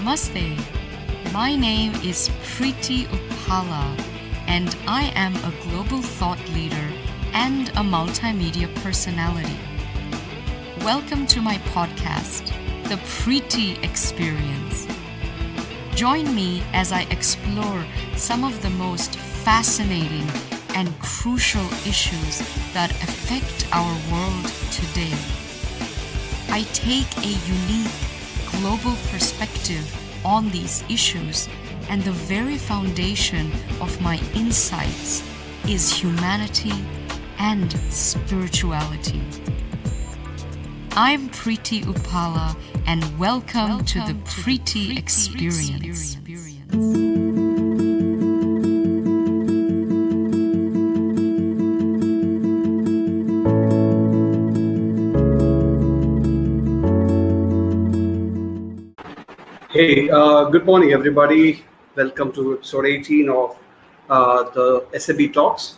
Namaste. My name is Preity Upala, and I am a global thought leader and a multimedia personality. Welcome to my podcast, The Preity Experience. Join me as I explore some of the most fascinating and crucial issues that affect our world today. I take a unique global perspective on these issues, and the very foundation of my insights is humanity and spirituality. I'm Preity Upala, and welcome to the Preity Experience. Hey, good morning, everybody. Welcome to episode 18 of the SMB Talks.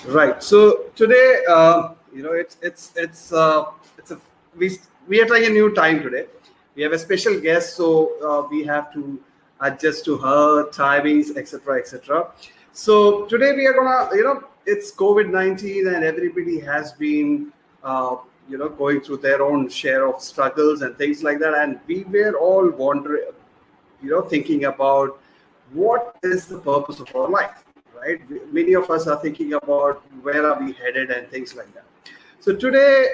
Right. So today, we are trying a new time today. We have a special guest, so we have to adjust to her timings, etc., etc. So today we are gonna, it's COVID-19, and everybody has been, going through their own share of struggles and things like that. And we were all wondering, thinking about what is the purpose of our life, right? Many of us are thinking about where are we headed and things like that. So today,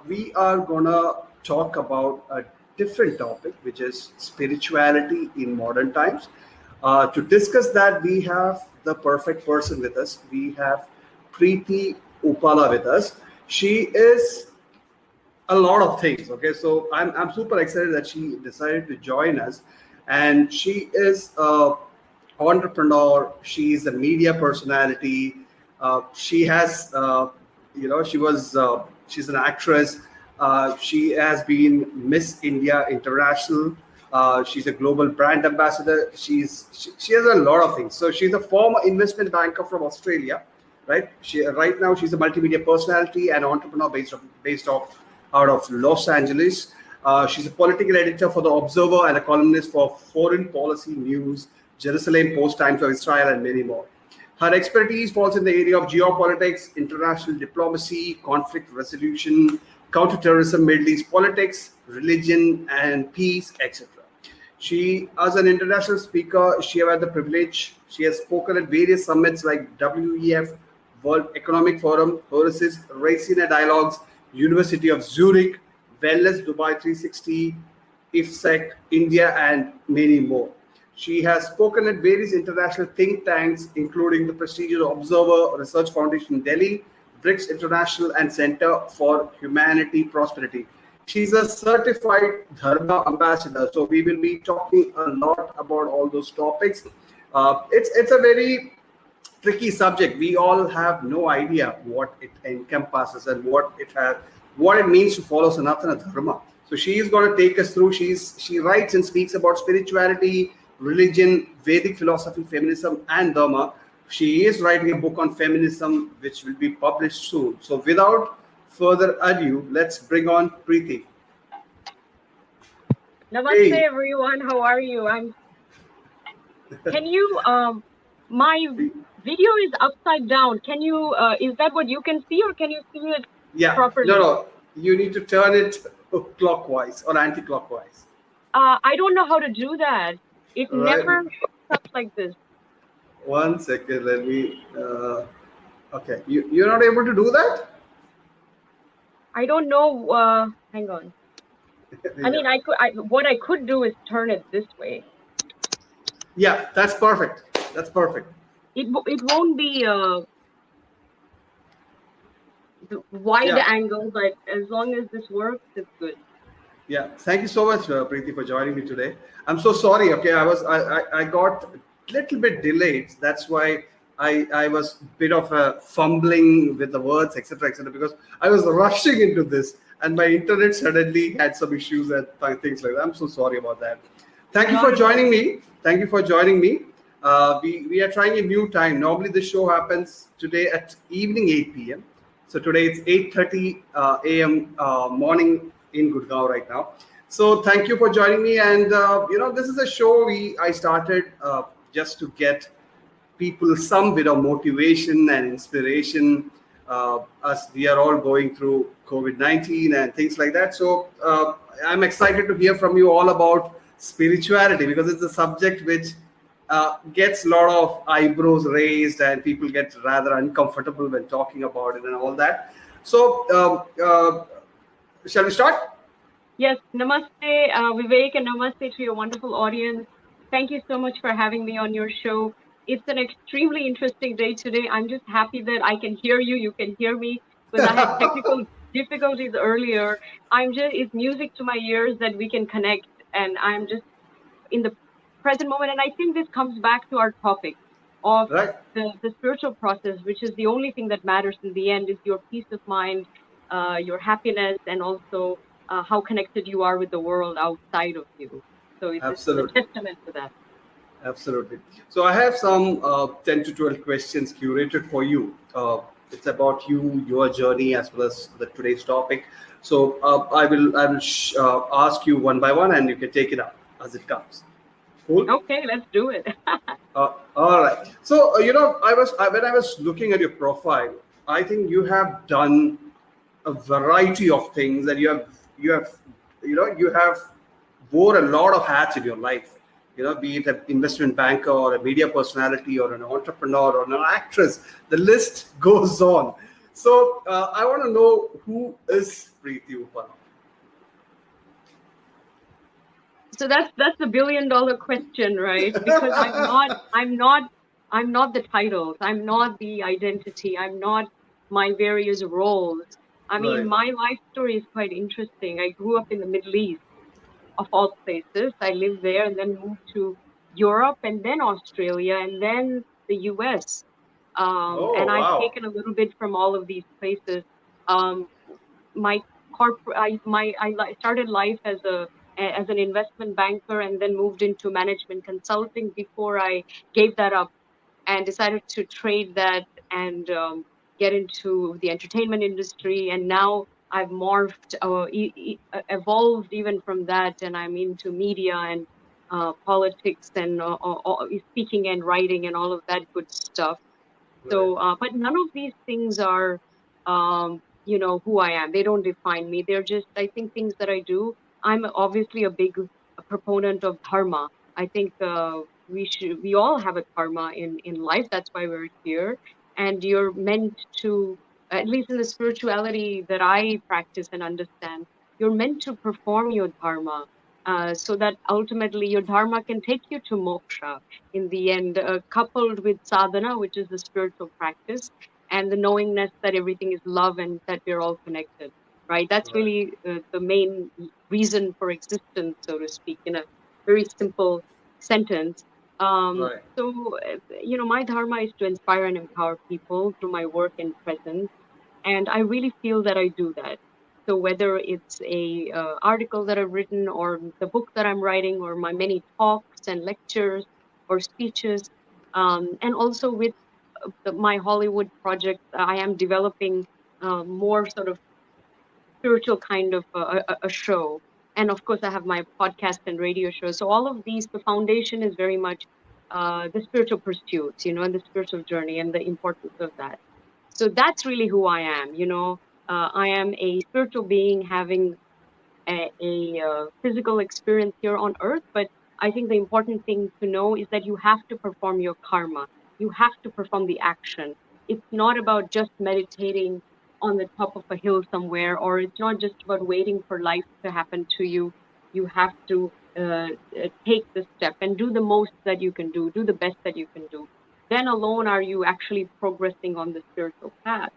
we are gonna talk about a different topic, which is spirituality in modern times. To discuss that, we have the perfect person with us. We have Preity Upala with us. She is a lot of things. Okay, so I'm super excited that she decided to join us, and she is a entrepreneur. She's a media personality. She has, she's an actress. She has been Miss India International. She's a global brand ambassador. She has a lot of things. So she's a former investment banker from Australia, right? Right now she's a multimedia personality and entrepreneur based out of Los Angeles. She's a political editor for The Observer and a columnist for Foreign Policy News, Jerusalem Post, Times of Israel, and many more. Her expertise falls in the area of geopolitics, international diplomacy, conflict resolution, counterterrorism, Middle East politics, religion and peace, etc. She, as an international speaker, she has spoken at various summits like WEF, World Economic Forum, Horace's Racine Dialogues, University of Zurich, Wellness Dubai 360, IFSEC, India, and many more. She has spoken at various international think tanks, including the prestigious Observer Research Foundation in Delhi, BRICS International, and Center for Humanity Prosperity. She's a certified Dharma ambassador, so we will be talking a lot about all those topics. It's a very tricky subject. We all have no idea what it encompasses and what it means to follow Sanatan Dharma. So she is going to take us through. She writes and speaks about spirituality, religion, Vedic philosophy, feminism, and Dharma. She is writing a book on feminism, which will be published soon. So without further ado, let's bring on Preity. Namaste, everyone. How are you? Can you? My video is upside down. Can you? Is that what you can see, or can you see it properly? No. You need to turn it clockwise or anti-clockwise. I don't know how to do that. It never shows up like this. 1 second. Let me. Okay, you're not able to do that? I don't know. Hang on. I mean, what I could do is turn it this way. Yeah, that's perfect. That's perfect. It won't be wide angle, but as long as this works, it's good. Yeah, thank you so much, Preity, for joining me today. I'm so sorry. Okay, I got a little bit delayed. That's why I was a bit of a fumbling with the words, etc., because I was rushing into this, and my internet suddenly had some issues and things like that. I'm so sorry about that. Thank you for joining me. We are trying a new time. Normally, the show happens today at evening 8 p.m. So today it's 8:30 a.m. Morning in Gurgaon right now. So thank you for joining me. And this is a show I started just to get people some bit of motivation and inspiration as we are all going through COVID-19 and things like that. So I'm excited to hear from you all about spirituality, because it's a subject which gets a lot of eyebrows raised and people get rather uncomfortable when talking about it and all that. So shall we start? Yes, namaste, Vivek, and namaste to your wonderful audience. Thank you so much for having me on your show. It's an extremely interesting day today. I'm just happy that I can hear you. You can hear me, because I had technical difficulties earlier. It's music to my ears that we can connect, and I'm just in the present moment. And I think this comes back to our topic of Right. the spiritual process, which is the only thing that matters in the end, is your peace of mind, your happiness, and also how connected you are with the world outside of you. So this is a testament to that. Absolutely. So I have some 10 to 12 questions curated for you. It's about you, your journey, as well as today's topic. So I will ask you one by one, and you can take it up as it comes. Cool. Okay, let's do it. All right. So when I was looking at your profile, I think you have done a variety of things, and you have wore a lot of hats in your life. Be it an investment banker or a media personality or an entrepreneur or an actress, the list goes on. So I want to know, who is Preity Upala? So that's the $1 billion question, right? Because I'm not the titles. I'm not the identity. I'm not my various roles. I mean, my life story is quite interesting. I grew up in the Middle East, of all places. I lived there and then moved to Europe and then Australia and then the US. And I've taken a little bit from all of these places. I started life as an investment banker and then moved into management consulting before I gave that up and decided to trade that and get into the entertainment industry. And now I've morphed, evolved even from that, and I'm into media and politics and speaking and writing and all of that good stuff. So, but none of these things are, who I am. They don't define me. They're just, I think, things that I do. I'm obviously a big proponent of Dharma. I think we all have a Dharma in life. That's why we're here. And you're meant to, at least in the spirituality that I practice and understand, you're meant to perform your Dharma. So that ultimately your Dharma can take you to moksha in the end, coupled with sadhana, which is the spiritual practice, and the knowingness that everything is love and that we're all connected, right? That's really the main reason for existence, so to speak, in a very simple sentence. So, my Dharma is to inspire and empower people through my work and presence. And I really feel that I do that. So whether it's a article that I've written or the book that I'm writing or my many talks and lectures or speeches, and also with my Hollywood project, I am developing more sort of spiritual kind of a show. And of course, I have my podcast and radio show. So all of these, the foundation is very much the spiritual pursuits, and the spiritual journey and the importance of that. So that's really who I am. I am a spiritual being having a physical experience here on earth, but I think the important thing to know is that you have to perform your karma. You have to perform the action. It's not about just meditating on the top of a hill somewhere, or it's not just about waiting for life to happen to you. You have to take the step and do the most that you can do the best that you can do. Then alone are you actually progressing on the spiritual path.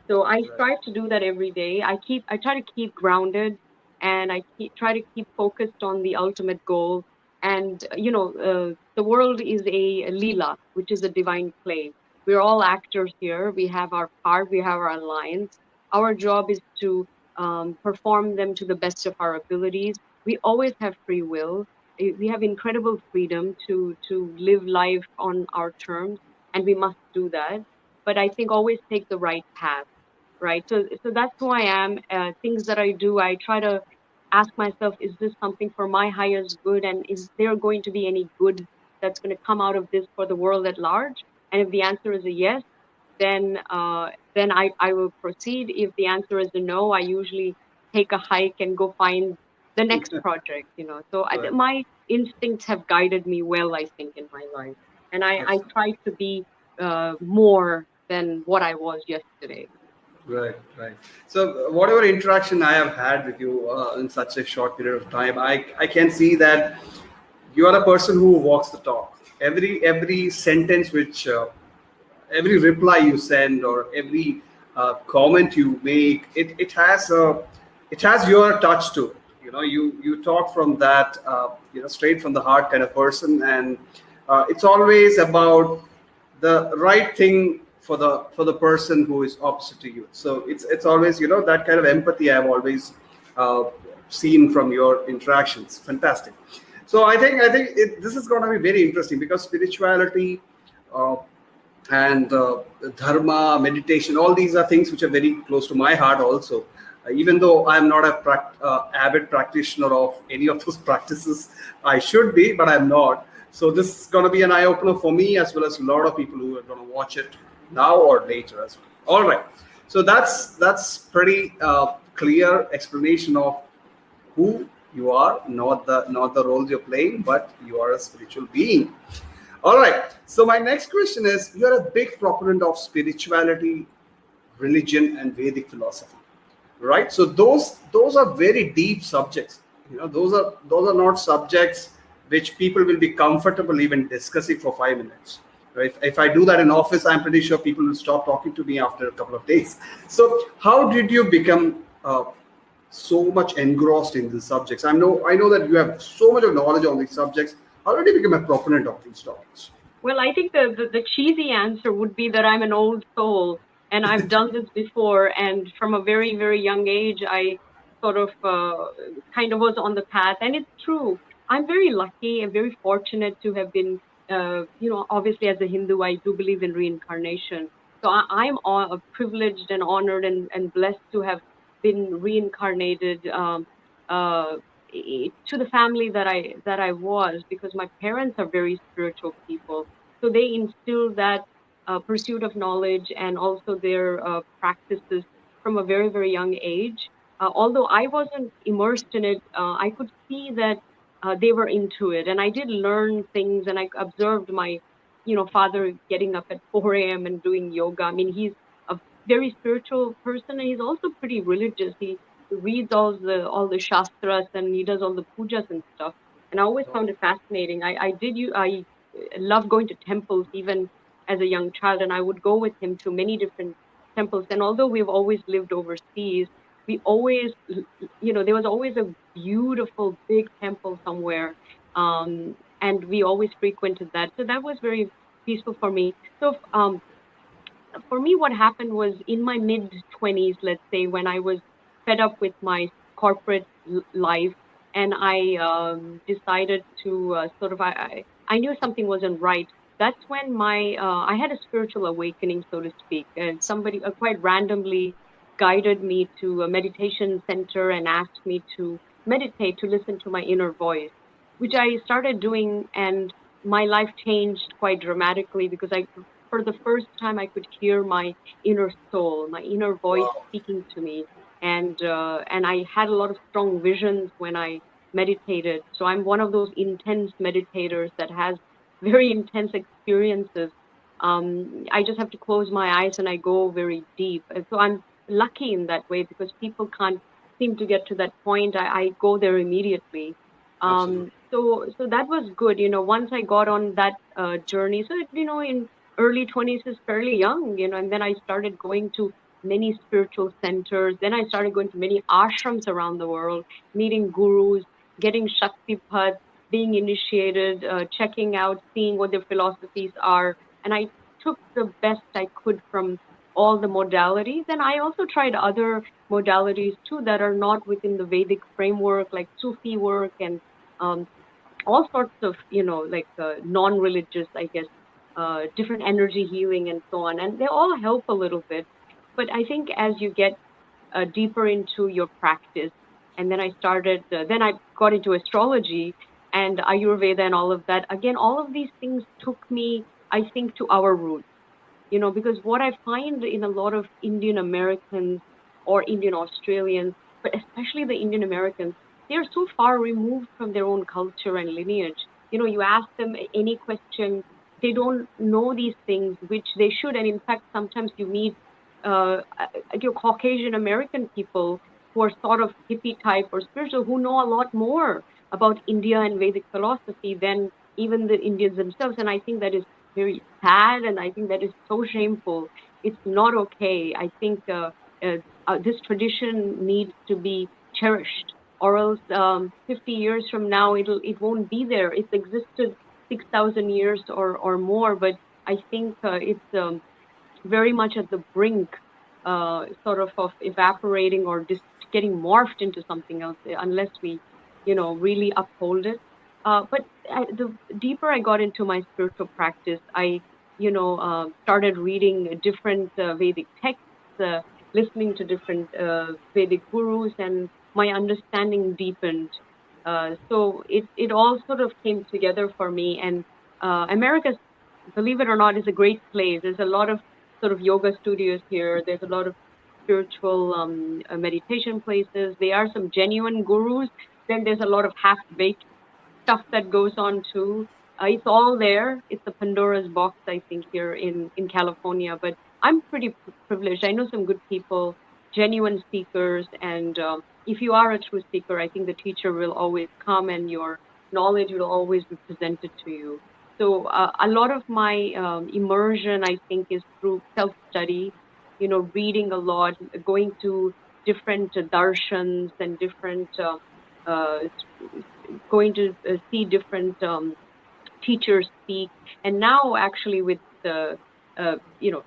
So I strive to do that every day. I try to keep grounded, and I try to keep focused on the ultimate goal. And the world is a Leela, which is a divine play. We're all actors here. We have our part, we have our lines. Our job is to perform them to the best of our abilities. We always have free will. we have incredible freedom to live life on our terms, and we must do that. But I think always take the right path, right? So that's who I am. Things that I do, I try to ask myself, is this something for my highest good, and is there going to be any good that's going to come out of this for the world at large? And if the answer is a yes, then I will proceed. If the answer is a no, I usually take a hike and go find the next project, So Right. my instincts have guided me well, I think, in my life. And I try to be more than what I was yesterday. Right, right. So whatever interaction I have had with you in such a short period of time, I can see that you are a person who walks the talk. Every sentence which every reply you send or every comment you make, it has your touch to it. You talk from that straight from the heart kind of person, and it's always about the right thing for the person who is opposite to you. So it's always that kind of empathy I've always uh, seen from your interactions. Fantastic. So I think this is going to be very interesting because spirituality uh, and dharma, meditation, all these are things which are very close to my heart also. Even though I'm not a avid practitioner of any of those practices, I should be, but I'm not. So this is going to be an eye opener for me as well as a lot of people who are going to watch it now or later as well. All right. So that's pretty clear explanation of who you are, not the roles you're playing, but you are a spiritual being. All right. So my next question is: you're a big proponent of spirituality, religion, and Vedic philosophy, right? So those are very deep subjects. Those are not subjects which people will be comfortable even discussing for 5 minutes. Right? If I do that in office, I'm pretty sure people will stop talking to me after a couple of days. So how did you become so much engrossed in these subjects? I know that you have so much of knowledge on these subjects. How did you become a proponent of these topics? Well, I think the cheesy answer would be that I'm an old soul and I've done this before. And from a very, very young age, I sort of kind of was on the path. And it's true. I'm very lucky and very fortunate to have been, obviously as a Hindu, I do believe in reincarnation. So I'm privileged and honored and blessed to have been reincarnated uh, to the family that I was, because my parents are very spiritual people. So they instilled that pursuit of knowledge and also their practices from a very, very young age. Although I wasn't immersed in it, I could see that they were into it. And I did learn things, and I observed my, father getting up at 4 a.m. and doing yoga. I mean, he's a very spiritual person, and he's also pretty religious. He reads all the shastras, and he does all the pujas and stuff. And I always found it fascinating. I love going to temples even as a young child, and I would go with him to many different temples. And although we've always lived overseas, we always, there was always a beautiful big temple somewhere, and we always frequented that. So that was very peaceful for me. So for me, what happened was in my mid 20s, let's say, when I was fed up with my corporate life, and I decided to I knew something wasn't right. That's when I had a spiritual awakening, so to speak, and somebody quite randomly guided me to a meditation center and asked me to meditate, to listen to my inner voice, which I started doing, and my life changed quite dramatically because for the first time, I could hear my inner soul, my inner voice speaking to me, and I had a lot of strong visions when I meditated. So I'm one of those intense meditators that has very intense experiences. I just have to close my eyes and I go very deep. And so I'm lucky in that way because people can't seem to get to that point. I go there immediately. So that was good. Once I got on that journey, so in early 20s is fairly young, and then I started going to many spiritual centers. Then I started going to many ashrams around the world, meeting gurus, getting Shakti Path, being initiated, checking out, seeing what their philosophies are. And I took the best I could from all the modalities. And I also tried other modalities too that are not within the Vedic framework, like Sufi work and all sorts of, like non-religious, I guess, different energy healing and so on. And they all help a little bit. But I think as you get deeper into your practice, and then then I got into astrology and Ayurveda and all of that. Again, all of these things took me, I think, to our roots, because what I find in a lot of Indian Americans or Indian Australians, but especially the Indian Americans, they are so far removed from their own culture and lineage. You ask them any question, they don't know these things, which they should. And in fact, sometimes you meet your Caucasian American people who are sort of hippie type or spiritual, who know a lot more about India and Vedic philosophy than even the Indians themselves. And I think that is very sad, and I think that is so shameful. It's not okay. I think this tradition needs to be cherished, or else 50 years from now it won't be there. It's existed 6,000 years or more, but I think it's very much at the brink, sort of evaporating or just getting morphed into something else, unless we, really uphold it. But the deeper I got into my spiritual practice, I, started reading different Vedic texts, listening to different Vedic gurus, and my understanding deepened. So it all sort of came together for me. And America, believe it or not, is a great place. There's a lot of sort of yoga studios here. There's a lot of spiritual meditation places. There are some genuine gurus. Then there's a lot of half-baked stuff that goes on too. It's all there. It's a Pandora's box, I think, here in California. But I'm pretty privileged. I know some good people, genuine speakers, and if you are a true speaker, I think the teacher will always come, and your knowledge will always be presented to you. So a lot of my immersion, I think, is through self-study, reading a lot, going to different darshans and different, going to see different teachers speak. And now actually with the,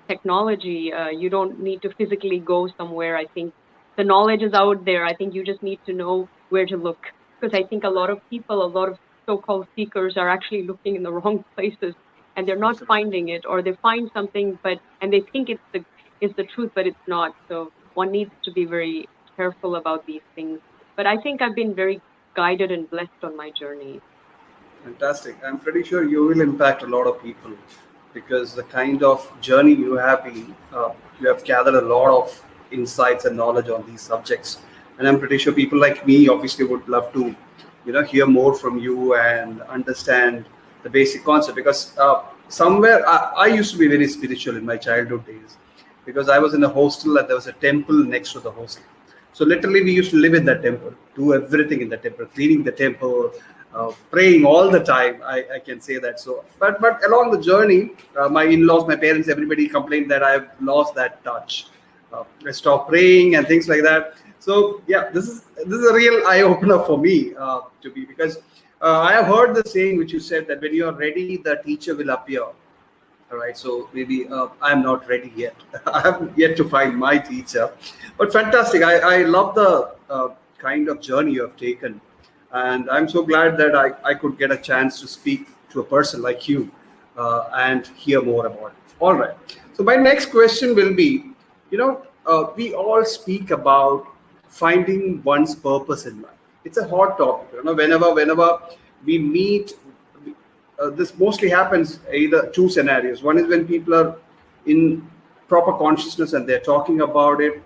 technology, you don't need to physically go somewhere. I think the knowledge is out there. I think you just need to know where to look. Because I think a lot of people, a lot of so-called seekers are actually looking in the wrong places, and they're not finding it, or they find something, and they think it's the truth, but it's not. So one needs to be very careful about these things. But I think I've been very guided and blessed on my journey. Fantastic. I'm pretty sure you will impact a lot of people, because the kind of journey you have been, you have gathered a lot of insights and knowledge on these subjects. And I'm pretty sure people like me obviously would love to, hear more from you and understand the basic concept. Because somewhere I used to be very spiritual in my childhood days, because I was in a hostel and there was a temple next to the hostel. So literally we used to live in that temple, do everything in the temple, cleaning the temple, praying all the time. I can say that. So, but along the journey, my in-laws, my parents, everybody complained that I've lost that touch. I stopped praying and things like that. So yeah, this is a real eye opener for me to be, because I have heard the saying which you said, that when you are ready, the teacher will appear. All right, so maybe I'm not ready yet. I haven't yet to find my teacher, but fantastic. I love the kind of journey you have taken, and I'm so glad that I could get a chance to speak to a person like you and hear more about it. All right. So my next question will be, we all speak about finding one's purpose in life. It's a hot topic. Whenever we meet, this mostly happens either two scenarios. One is when people are in proper consciousness and they're talking about it.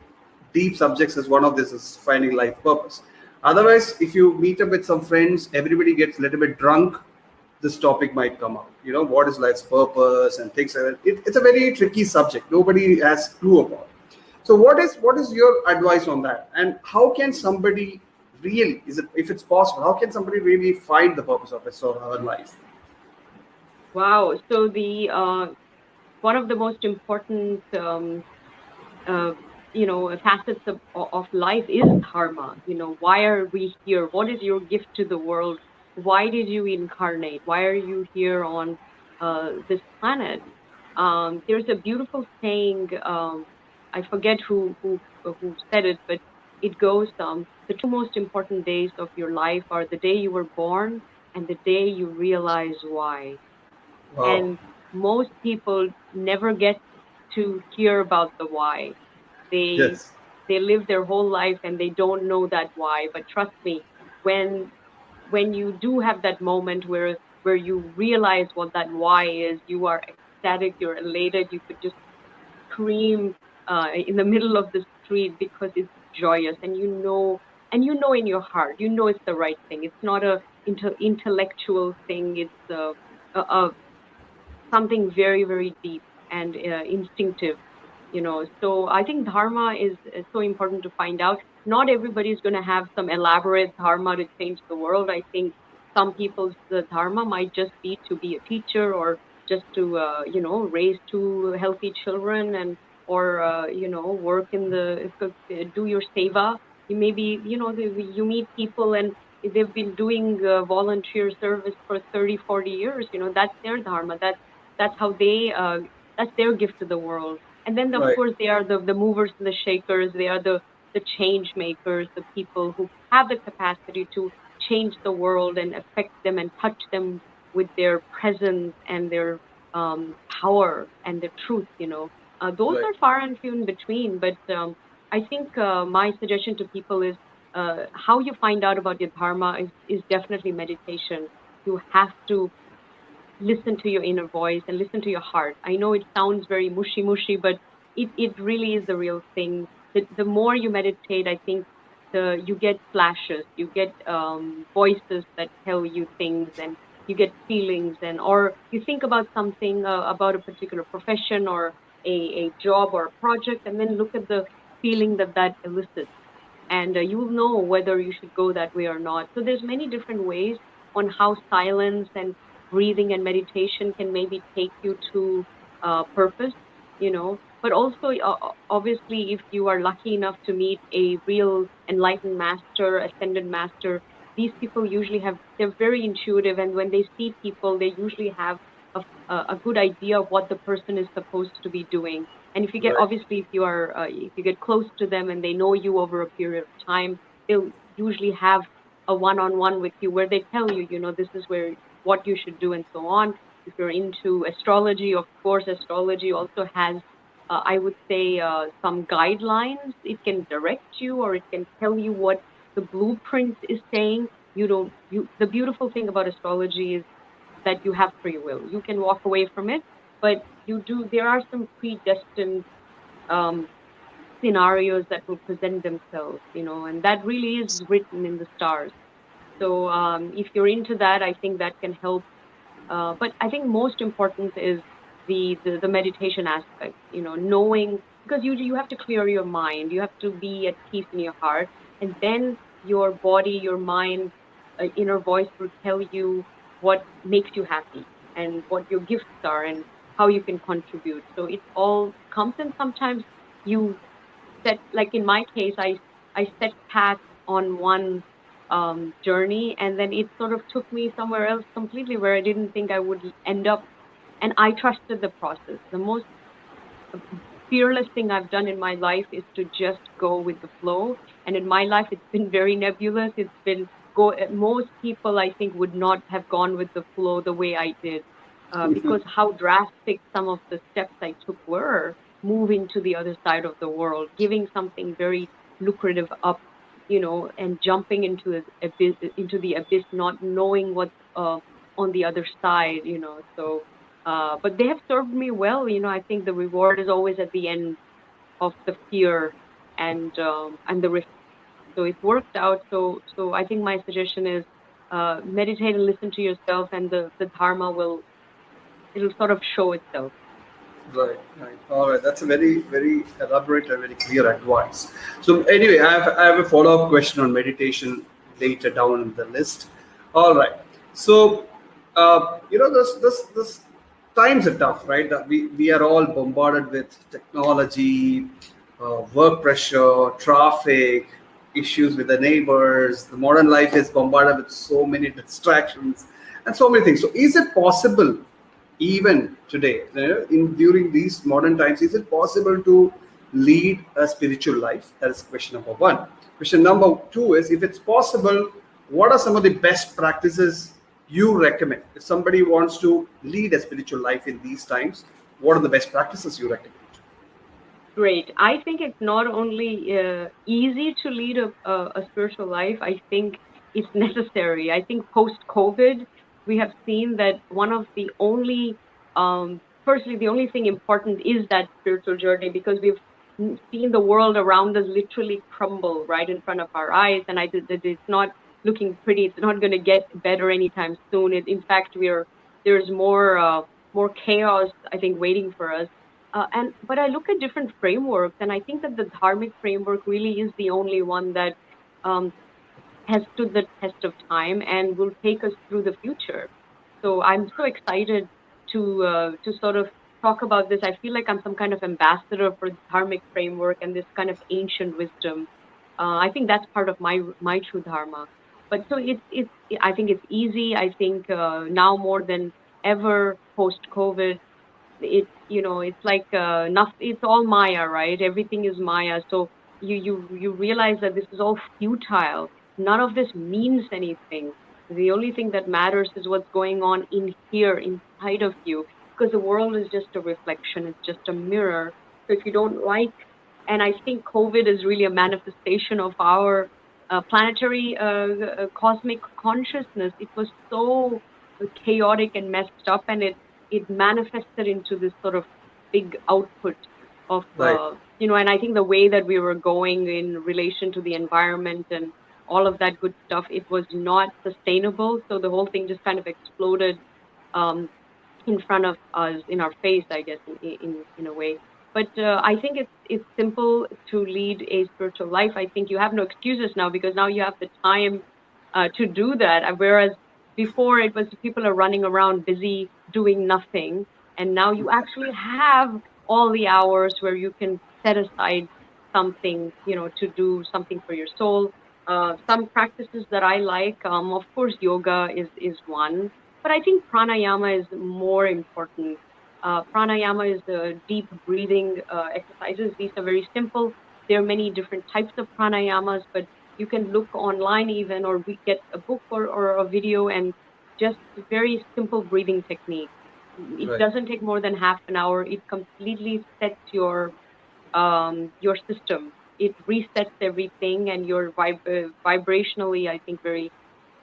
Deep subjects as one of this is finding life purpose. Otherwise, if you meet up with some friends, everybody gets a little bit drunk, this topic might come up. What is life's purpose and things like that. It's a very tricky subject. Nobody has clue about it. So what is your advice on that? And how can somebody really, if it's possible, how can somebody really find the purpose of his or her life? Wow. So the one of the most important facets of life is dharma. Why are we here? What is your gift to the world? Why did you incarnate? Why are you here on this planet? There's a beautiful saying. I forget who said it, but it goes, the two most important days of your life are the day you were born and the day you realize why. Wow. And most people never get to hear about the why. They Yes. live their whole life and they don't know that why. But trust me, when you do have that moment where you realize what that why is, you are ecstatic, you're elated, you could just scream in the middle of the street because it's joyous, and you know in your heart, you know it's the right thing. It's not a intellectual thing. It's a something very, very deep and instinctive, So I think dharma is so important to find out. Not everybody is going to have some elaborate dharma to change the world. I think some people's the dharma might just be to be a teacher, or just to raise two healthy children, and or work in the do your seva. You maybe you meet people and they've been doing volunteer service for 30, 40 years. That's their dharma. That's how they that's their gift to the world. And then of Right. course they are the movers and the shakers. They are the change makers, the people who have the capacity to change the world and affect them and touch them with their presence and their power and their truth. Those Right. are far and few in between. But I think my suggestion to people is how you find out about your dharma is definitely meditation. You have to listen to your inner voice and listen to your heart. I know it sounds very mushy, but it really is the real thing. The more you meditate, I think you get flashes, you get voices that tell you things, and you get feelings, and or you think about something, about a particular profession or a job or a project, and then look at the feeling that elicits, and you will know whether you should go that way or not. So there's many different ways on how silence and breathing and meditation can maybe take you to purpose, But also, obviously, if you are lucky enough to meet a real enlightened master, ascended master, these people usually they're very intuitive, and when they see people, they usually have a good idea of what the person is supposed to be doing. And if you get, Right. obviously, if you get close to them and they know you over a period of time, they'll usually have a one-on-one with you where they tell you, this is what you should do and so on. If you're into astrology, of course, astrology also has, I would say, some guidelines. It can direct you, or it can tell you what the blueprint is saying. The beautiful thing about astrology is that you have free will. You can walk away from it, but there are some predestined um, scenarios that will present themselves, and that really is written in the stars. So if you're into that, I think that can help. But I think most important is the meditation aspect, knowing, because you have to clear your mind, you have to be at peace in your heart, and then your body, your mind, inner voice will tell you what makes you happy and what your gifts are and how you can contribute. So it all comes, and sometimes you set, like in my case, I set path on one journey, and then it sort of took me somewhere else completely where I didn't think I would end up, and I trusted the process. The most fearless thing I've done in my life is to just go with the flow. And in my life, it's been very nebulous. It's been most people, I think, would not have gone with the flow the way I did, because how drastic some of the steps I took were, moving to the other side of the world, giving something very lucrative up, and jumping into the abyss, not knowing what's on the other side, So but they have served me well. I think the reward is always at the end of the fear and the risk. So it worked out. So I think my suggestion is meditate and listen to yourself, and the dharma it'll sort of show itself. Right, right. All right. That's a very, very elaborate and very clear advice. So anyway, I have a follow-up question on meditation later down in the list. All right. So, this times are tough, right? That we are all bombarded with technology, work pressure, traffic, issues with the neighbors. The modern life is bombarded with so many distractions and so many things. So is it possible, even today, during these modern times, is it possible to lead a spiritual life? That is question number one. Question number two is, if it's possible, what are some of the best practices you recommend? If somebody wants to lead a spiritual life in these times, what are the best practices you recommend? Great. I think it's not only easy to lead a spiritual life, I think it's necessary. I think post-COVID, we have seen that one of the only, firstly, the only thing important is that spiritual journey, because we've seen the world around us literally crumble right in front of our eyes. And it's not looking pretty. It's not going to get better anytime soon. In fact, there's more chaos, I think, waiting for us. But I look at different frameworks, and I think that the dharmic framework really is the only one that um, has stood the test of time and will take us through the future. So I'm so excited to sort of talk about this. I feel like I'm some kind of ambassador for the dharmic framework and this kind of ancient wisdom. I think that's part of my true dharma. But so it's I think it's easy. I think now more than ever post COVID, it's like nothing, it's all Maya, right? Everything is Maya. So you realize that this is all futile. None of this means anything. The only thing that matters is what's going on in here inside of you, because the world is just a reflection, it's just a mirror. So if you don't like, and I think COVID is really a manifestation of our planetary cosmic consciousness. It was so chaotic and messed up, and it manifested into this sort of big output of Right. and I think the way that we were going in relation to the environment and all of that good stuff, it was not sustainable. So the whole thing just kind of exploded um, in front of us, in our face, I guess, in a way. But I think it's simple to lead a spiritual life. I think you have no excuses now, because now you have the time to do that. Whereas before it was people are running around busy doing nothing, and now you actually have all the hours where you can set aside something, to do something for your soul. Some practices that I like, of course, yoga is one, but I think pranayama is more important. Pranayama is the deep breathing exercises. These are very simple. There are many different types of pranayamas, but you can look online even, or we get a book or a video, and just very simple breathing techniques. It Right. doesn't take more than half an hour. It completely sets your system. It resets everything, and you're vibrationally, I think, very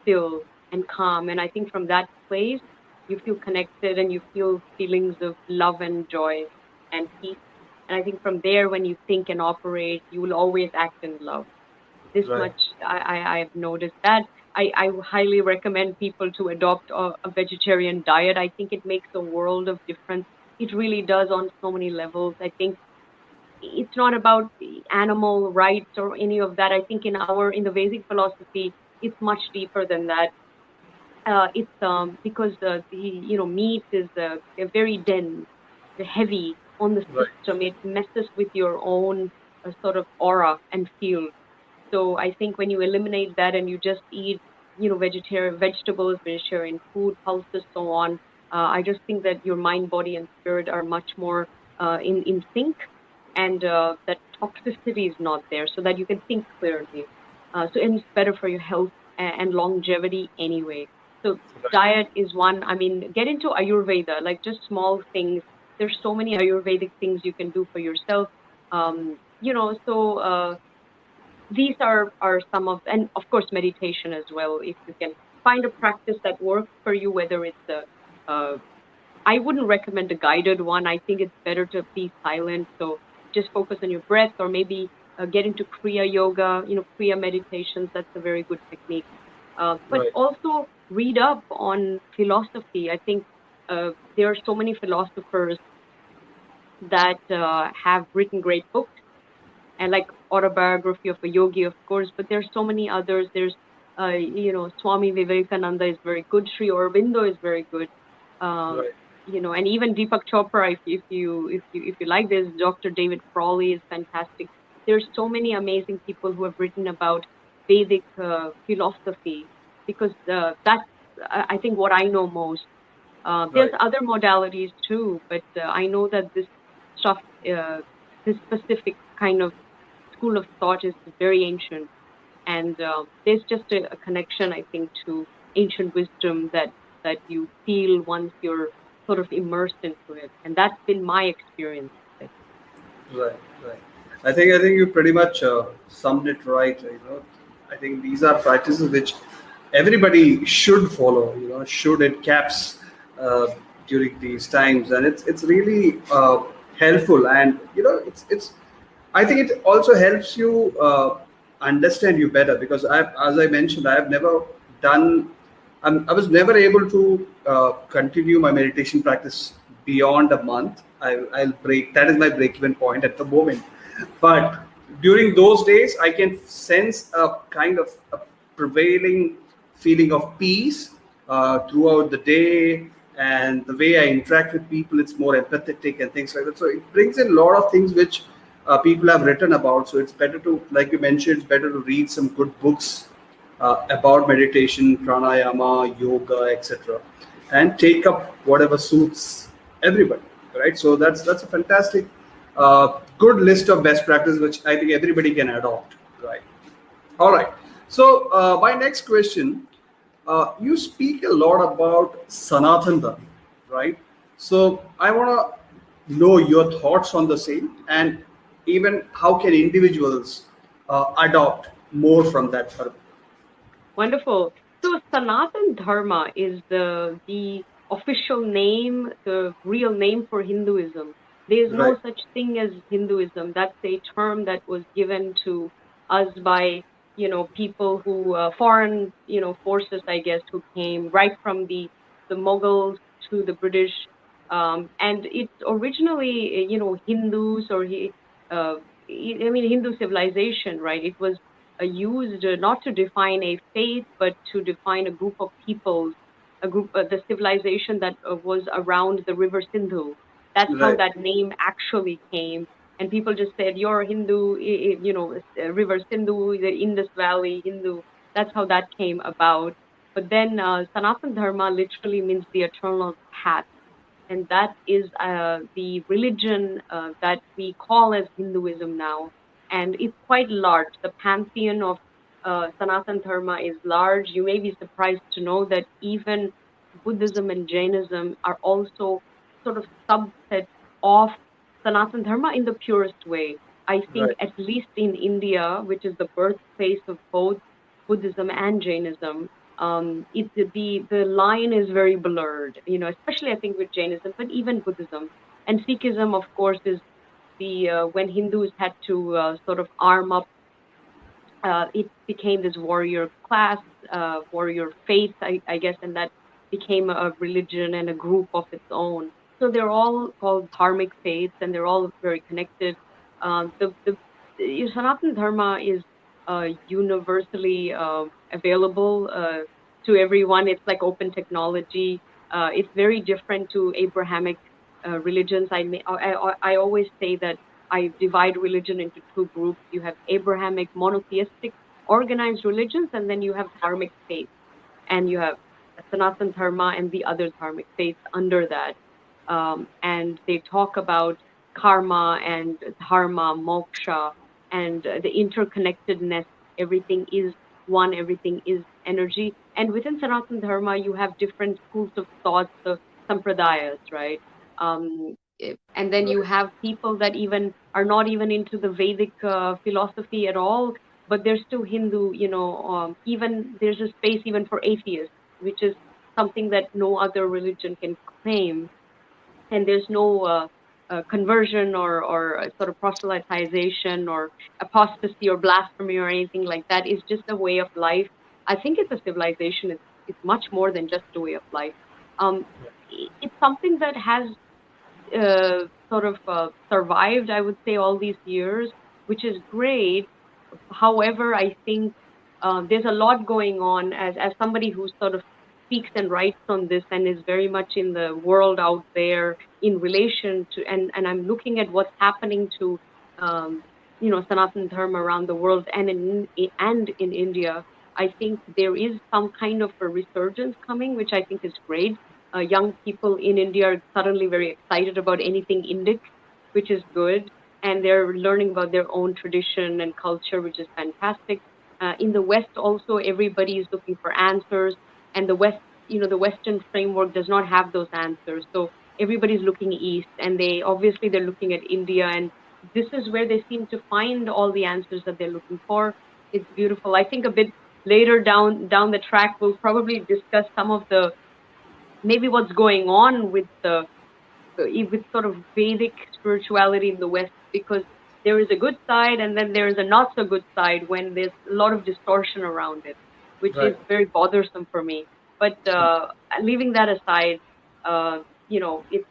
still and calm. And I think from that place, you feel connected and you feel feelings of love and joy and peace. And I think from there, when you think and operate, you will always act in love. This Right. much I've noticed that. I highly recommend people to adopt a vegetarian diet. I think it makes a world of difference. It really does on so many levels. I think it's not about animal rights or any of that. I think in the Vedic philosophy, it's much deeper than that. It's because the meat is very dense, heavy on the Right. system. It messes with your own sort of aura and field. So I think when you eliminate that and you just eat, vegetarian vegetables, vegetarian food, pulses, so on, I just think that your mind, body, and spirit are much more in sync, and that toxicity is not there, so that you can think clearly. And it's better for your health and longevity anyway. So diet is one. I mean, get into Ayurveda, like just small things. There's so many Ayurvedic things you can do for yourself. So these are some of, and of course meditation as well. If you can find a practice that works for you, whether it's I wouldn't recommend a guided one. I think it's better to be silent. So just focus on your breath, or maybe get into Kriya yoga, Kriya meditations. That's a very good technique. But Right. also read up on philosophy. I think there are so many philosophers that have written great books, and like Autobiography of a Yogi, of course, but there's so many others. There's, Swami Vivekananda is very good. Sri Aurobindo is very good. Um, Right. and even Deepak Chopra, if you like this, Dr. David Frawley is fantastic. There's so many amazing people who have written about Vedic philosophy, because that's, I think, what I know most. There's Right. other modalities too, but I know that this stuff, this specific kind of school of thought is very ancient, and there's just a connection, I think, to ancient wisdom that you feel once you're sort of immersed into it. And that's been my experience. Right, right. I think you pretty much summed it right. I think these are practices which everybody should follow. Should it caps uh, during these times, and it's really helpful. And it's. I think it also helps you understand you better, because as I mentioned, I have never done. I was never able to continue my meditation practice beyond a month. I'll break. That is my break-even point at the moment. But during those days, I can sense a kind of a prevailing feeling of peace throughout the day, and the way I interact with people, it's more empathetic and things like that. So it brings in a lot of things which people have written about. So it's better to, like you mentioned, it's better to read some good books about meditation, pranayama, yoga, etc., and take up whatever suits everybody. Right. So that's a fantastic, good list of best practices which I think everybody can adopt. Right. All right. So my next question, you speak a lot about Sanatan Dharma, right? So I want to know your thoughts on the same, and even how can individuals adopt more from that dharma. Wonderful. So Sanatan Dharma is the official name, the real name for Hinduism. There is no Right. such thing as Hinduism. That's a term that was given to us by people who foreign forces, I guess, who came right from the Mughals to the British, and it's originally Hindus uh, Hindu civilization, right? It was used not to define a faith, but to define a group of peoples, the civilization that was around the river Sindhu. That's how Right. that name actually came. And people just said, "You're Hindu, River Sindhu, the Indus Valley Hindu." That's how that came about. But then Sanatan Dharma literally means the eternal path, and that is the religion that we call as Hinduism now. And it's quite large. The pantheon of Sanatan Dharma is large. You may be surprised to know that even Buddhism and Jainism are also sort of subsets of Sanatan Dharma in the purest way. I think Right. at least in India, which is the birthplace of both Buddhism and Jainism, the line is very blurred, especially I think with Jainism, but even Buddhism and Sikhism, of course, is the when Hindus had to sort of arm up, it became this warrior class, warrior faith, I guess, and that became a religion and a group of its own. So they're all called dharmic faiths, and they're all very connected. The Sanatan Dharma is universally available to everyone. It's like open technology. It's very different to Abrahamic religions. I always say that I divide religion into two groups. You have Abrahamic monotheistic organized religions, and then you have dharmic faiths, and you have Sanatan Dharma and the other dharmic faiths under that. And they talk about karma and dharma, moksha, and the interconnectedness. Everything is one, everything is energy. And within Sanatan Dharma, you have different schools of thought, the sampradayas, right? And then you Right. have people that even are not even into the Vedic philosophy at all, but they're still Hindu. Even there's a space even for atheists, which is something that no other religion can claim. And there's no conversion or sort of proselytization or apostasy or blasphemy or anything like that. It's just a way of life. I think it's a civilization. It's much more than just a way of life. Um, it's something that has sort of survived, I would say, all these years, which is great. However, I think there's a lot going on as somebody who sort of speaks and writes on this and is very much in the world out there in relation to, and I'm looking at what's happening to, Sanatan Dharma around the world and in India. I think there is some kind of a resurgence coming, which I think is great. Young people in India are suddenly very excited about anything Indic, which is good, and they're learning about their own tradition and culture, which is fantastic. In the West, also, everybody is looking for answers. and the West, the Western framework does not have those answers. So everybody's looking east, and they're looking at India, and this is where they seem to find all the answers that they're looking for. It's beautiful. I think a bit later down the track, we'll probably discuss some of the maybe what's going on with sort of Vedic spirituality in the West, because there is a good side and then there is a not so good side when there's a lot of distortion around it, which is very bothersome for me. But leaving that aside, it's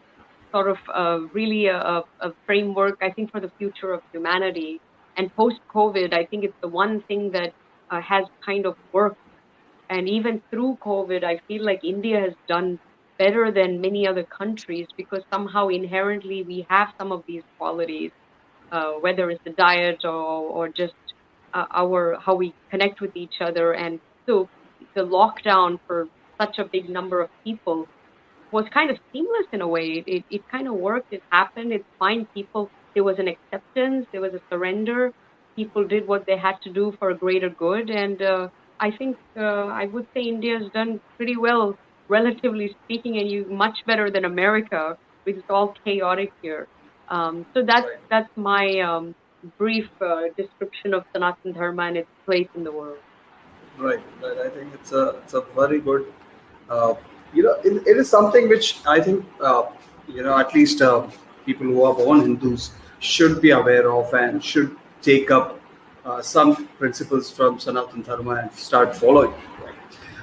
sort of really a framework, I think, for the future of humanity. And post-COVID, I think it's the one thing that has kind of worked. And even through COVID, I feel like India has done better than many other countries because somehow inherently we have some of these qualities, whether it's the diet or just how we connect with each other. And so the lockdown for such a big number of people was kind of seamless in a way. It kind of worked. It happened. It's fine. There was an acceptance. There was a surrender. People did what they had to do for a greater good. And I think I would say India has done pretty well, relatively speaking, and much better than America, because it's all chaotic here. So that's my brief description of Sanatan Dharma and its place in the world. Right. I think it's a very good. It is something which I think at least people who are born Hindus should be aware of and should take up some principles from Sanatan Dharma and start following. Right?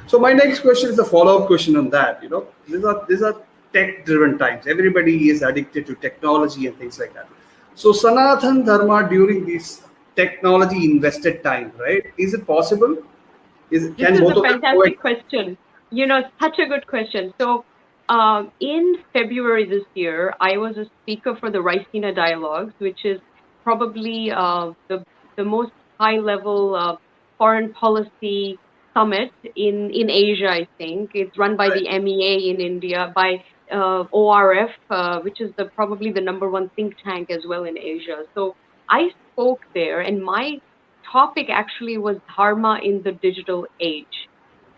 So my next question is a follow-up question on that. These are tech-driven times. Everybody is addicted to technology and things like that. So Sanatan Dharma during these technology-invested time, right? Is it possible? This is a fantastic question. Such a good question. So in February this year, I was a speaker for the Raisina Dialogues, which is probably the most high-level foreign policy summit in Asia, I think. It's run by the MEA in India, by ORF, which is probably the number one think tank as well in Asia. So I spoke there, and my topic actually was Dharma in the digital age.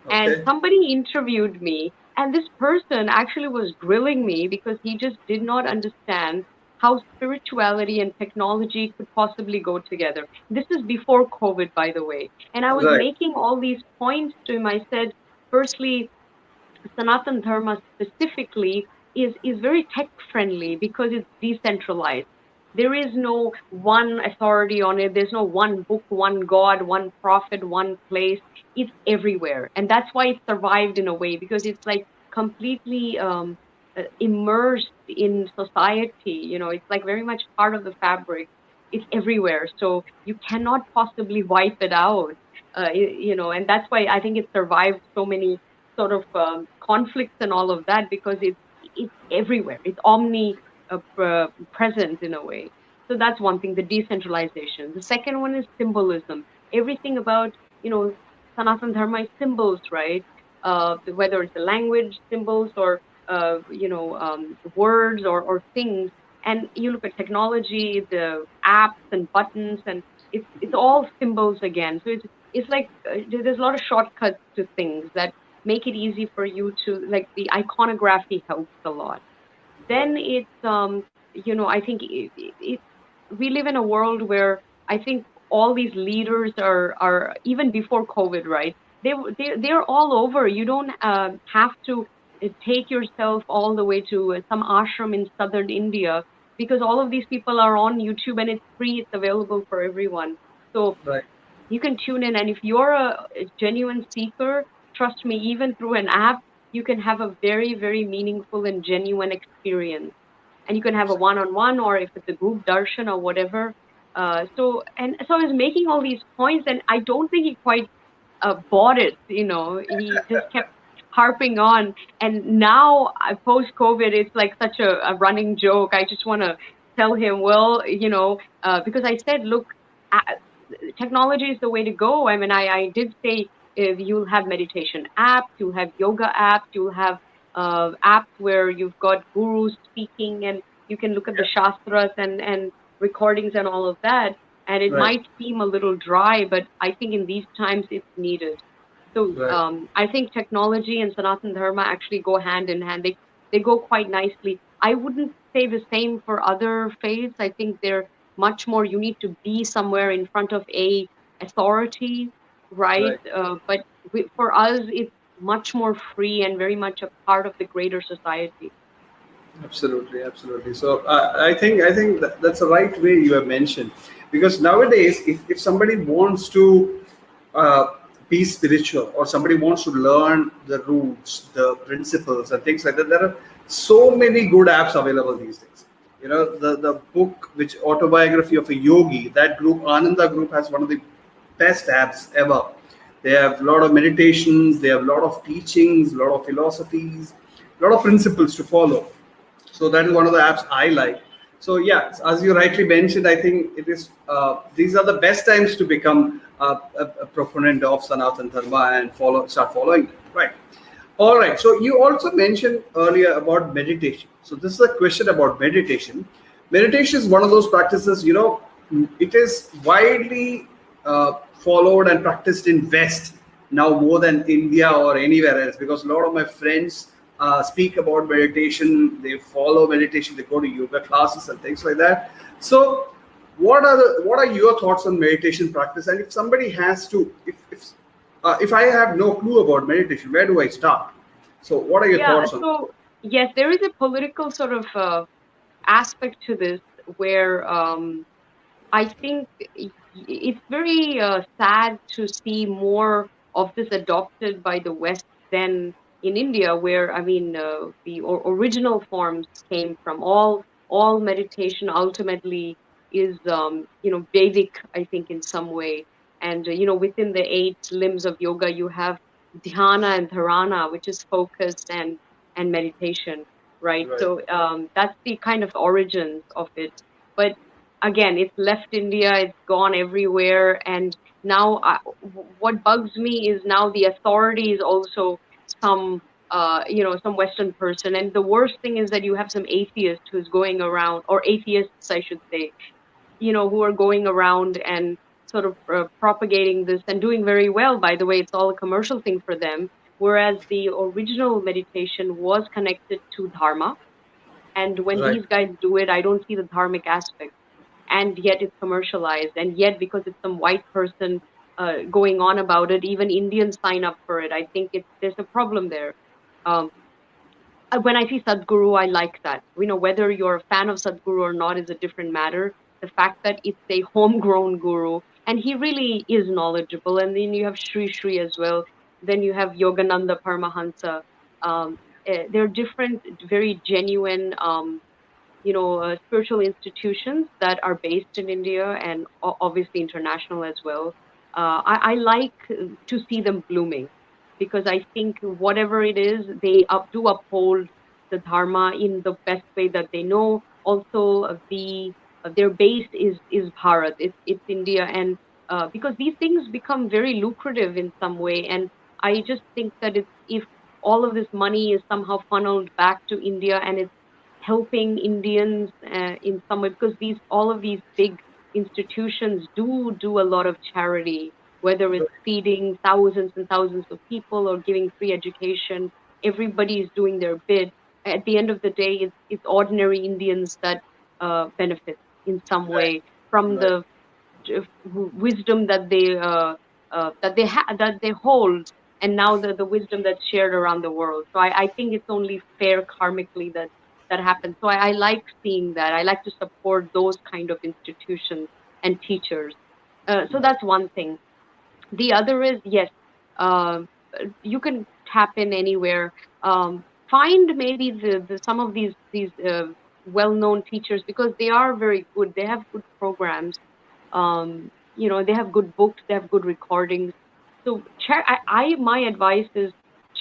And somebody interviewed me, and this person actually was grilling me because he just did not understand how spirituality and technology could possibly go together. This is before COVID, by the way. And I was making all these points to him. I said, firstly, Sanatan Dharma specifically is very tech-friendly because it's decentralized. There is no one authority on it. There's no one book, one God, one prophet, one place. It's everywhere. And that's why it survived in a way, because it's like completely immersed in society. It's like very much part of the fabric. It's everywhere. So you cannot possibly wipe it out, and that's why I think it survived so many sort of conflicts and all of that, because it's everywhere. It's present in a way. So that's one thing, the decentralization. The second one is symbolism. Everything about, Sanatan Dharma is symbols, right? Whether it's the language symbols or, words or things. And you look at technology, the apps and buttons, and it's all symbols again. So it's like there's a lot of shortcuts to things that make it easy for you to, like, the iconography helps a lot. Then it's, I think we live in a world where I think all these leaders are even before COVID, right? They're all over. You don't have to take yourself all the way to some ashram in southern India, because all of these people are on YouTube and it's free. It's available for everyone. So you can tune in. And if you're a genuine seeker, trust me, even through an app, you can have a very, very meaningful and genuine experience. And you can have a one-on-one, or if it's a group darshan or whatever. So I was making all these points, and I don't think he quite bought it. He just kept harping on. And now, post-COVID, it's like such a running joke. I just want to tell him, well, because I said, look, technology is the way to go. I mean, I did say, you'll have meditation apps, you'll have yoga apps, you'll have apps where you've got gurus speaking, and you can look at the shastras and recordings and all of that. And it might seem a little dry, but I think in these times it's needed. So I think technology and Sanatan Dharma actually go hand in hand. They go quite nicely. I wouldn't say the same for other faiths. I think they're much more, you need to be somewhere in front of a authority, right? But for us, it's much more free and very much a part of the greater society. Absolutely, absolutely. So I think that's the right way you have mentioned, because nowadays, if somebody wants to uh, be spiritual, or somebody wants to learn the roots, the principles, and things like that, there are so many good apps available these days. The book, which autobiography of a yogi, that group, Ananda group, has one of the best apps ever. They have a lot of meditations, they have a lot of teachings, a lot of philosophies, a lot of principles to follow. So that is one of the apps I like. So yeah, as you rightly mentioned, I think it is. These are the best times to become a proponent of Sanatan Dharma and start following it. Right. All right. So you also mentioned earlier about meditation. So this is a question about meditation. Meditation is one of those practices. It is widely followed and practiced in West now more than India or anywhere else, because a lot of my friends speak about meditation. They follow meditation. They go to yoga classes and things like that. So, what are your thoughts on meditation practice? And if somebody has to, if I have no clue about meditation, where do I start? So, what are your thoughts on? So yes, there is a political sort of aspect to this where I think it's very sad to see more of this adopted by the West than in India, where I mean the original forms came from. All meditation ultimately is Vedic, I think, in some way. And within the 8 limbs of yoga, you have dhyana and dharana, which is focus and meditation, right? So that's the kind of origins of it. But again, it's left India, it's gone everywhere, and now what bugs me is now the authority is also some some Western person, and the worst thing is that you have some atheist who's going around, or atheists, I should say, who are going around and sort of propagating this and doing very well. By the way, it's all a commercial thing for them, whereas the original meditation was connected to Dharma. And when these guys do it, I don't see the dharmic aspect, and yet it's commercialized, and yet because it's some white person going on about it, even Indians sign up for it. I think there's a problem there. um, when I see Sadhguru, I like that. Whether you're a fan of Sadhguru or not is a different matter. The fact that it's a homegrown guru, and he really is knowledgeable, and then you have Sri Sri as well, then you have Yogananda Paramahansa. They're different, very genuine spiritual institutions that are based in India and obviously international as well. I like to see them blooming, because I think whatever it is, they do uphold the Dharma in the best way that they know. Also, their base is Bharat. It's India, and because these things become very lucrative in some way, and I just think that if all of this money is somehow funneled back to India and it's helping Indians in some way, because all of these big institutions do a lot of charity, whether it's feeding thousands and thousands of people or giving free education. Everybody is doing their bit. At the end of the day, it's ordinary Indians that benefit in some way from the wisdom that they hold, and now the wisdom that's shared around the world. So I think it's only fair karmically that happens. So I like seeing that. I like to support those kind of institutions and teachers. So that's one thing. The other is, yes, you can tap in anywhere. Find maybe some of these well-known teachers, because they are very good. They have good programs. They have good books. They have good recordings. So check. My advice is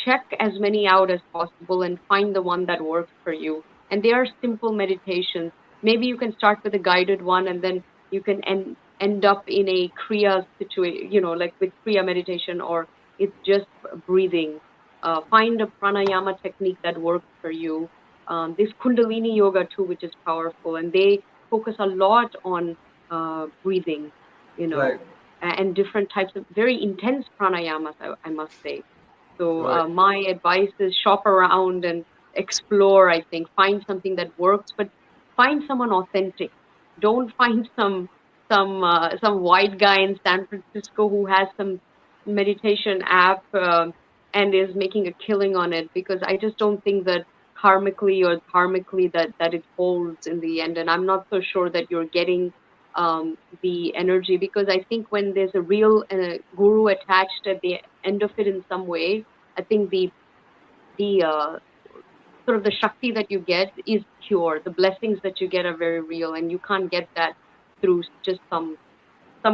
check as many out as possible and find the one that works for you. And they are simple meditations. Maybe you can start with a guided one, and then you can end up in a kriya situation, like with kriya meditation, or it's just breathing. Find a pranayama technique that works for you. This Kundalini yoga too, which is powerful, and they focus a lot on breathing. Right. and different types of very intense pranayamas, I must say. So Right. my advice is shop around and explore. I think find something that works, but find someone authentic. Don't find some white guy in San Francisco who has some meditation app and is making a killing on it, because I just don't think that karmically or dharmically that it holds in the end. And I'm not so sure that you're getting the energy, because I think when there's a real guru attached at the end of it in some way, I think the sort of the shakti that you get is pure. The blessings that you get are very real, and you can't get that through just some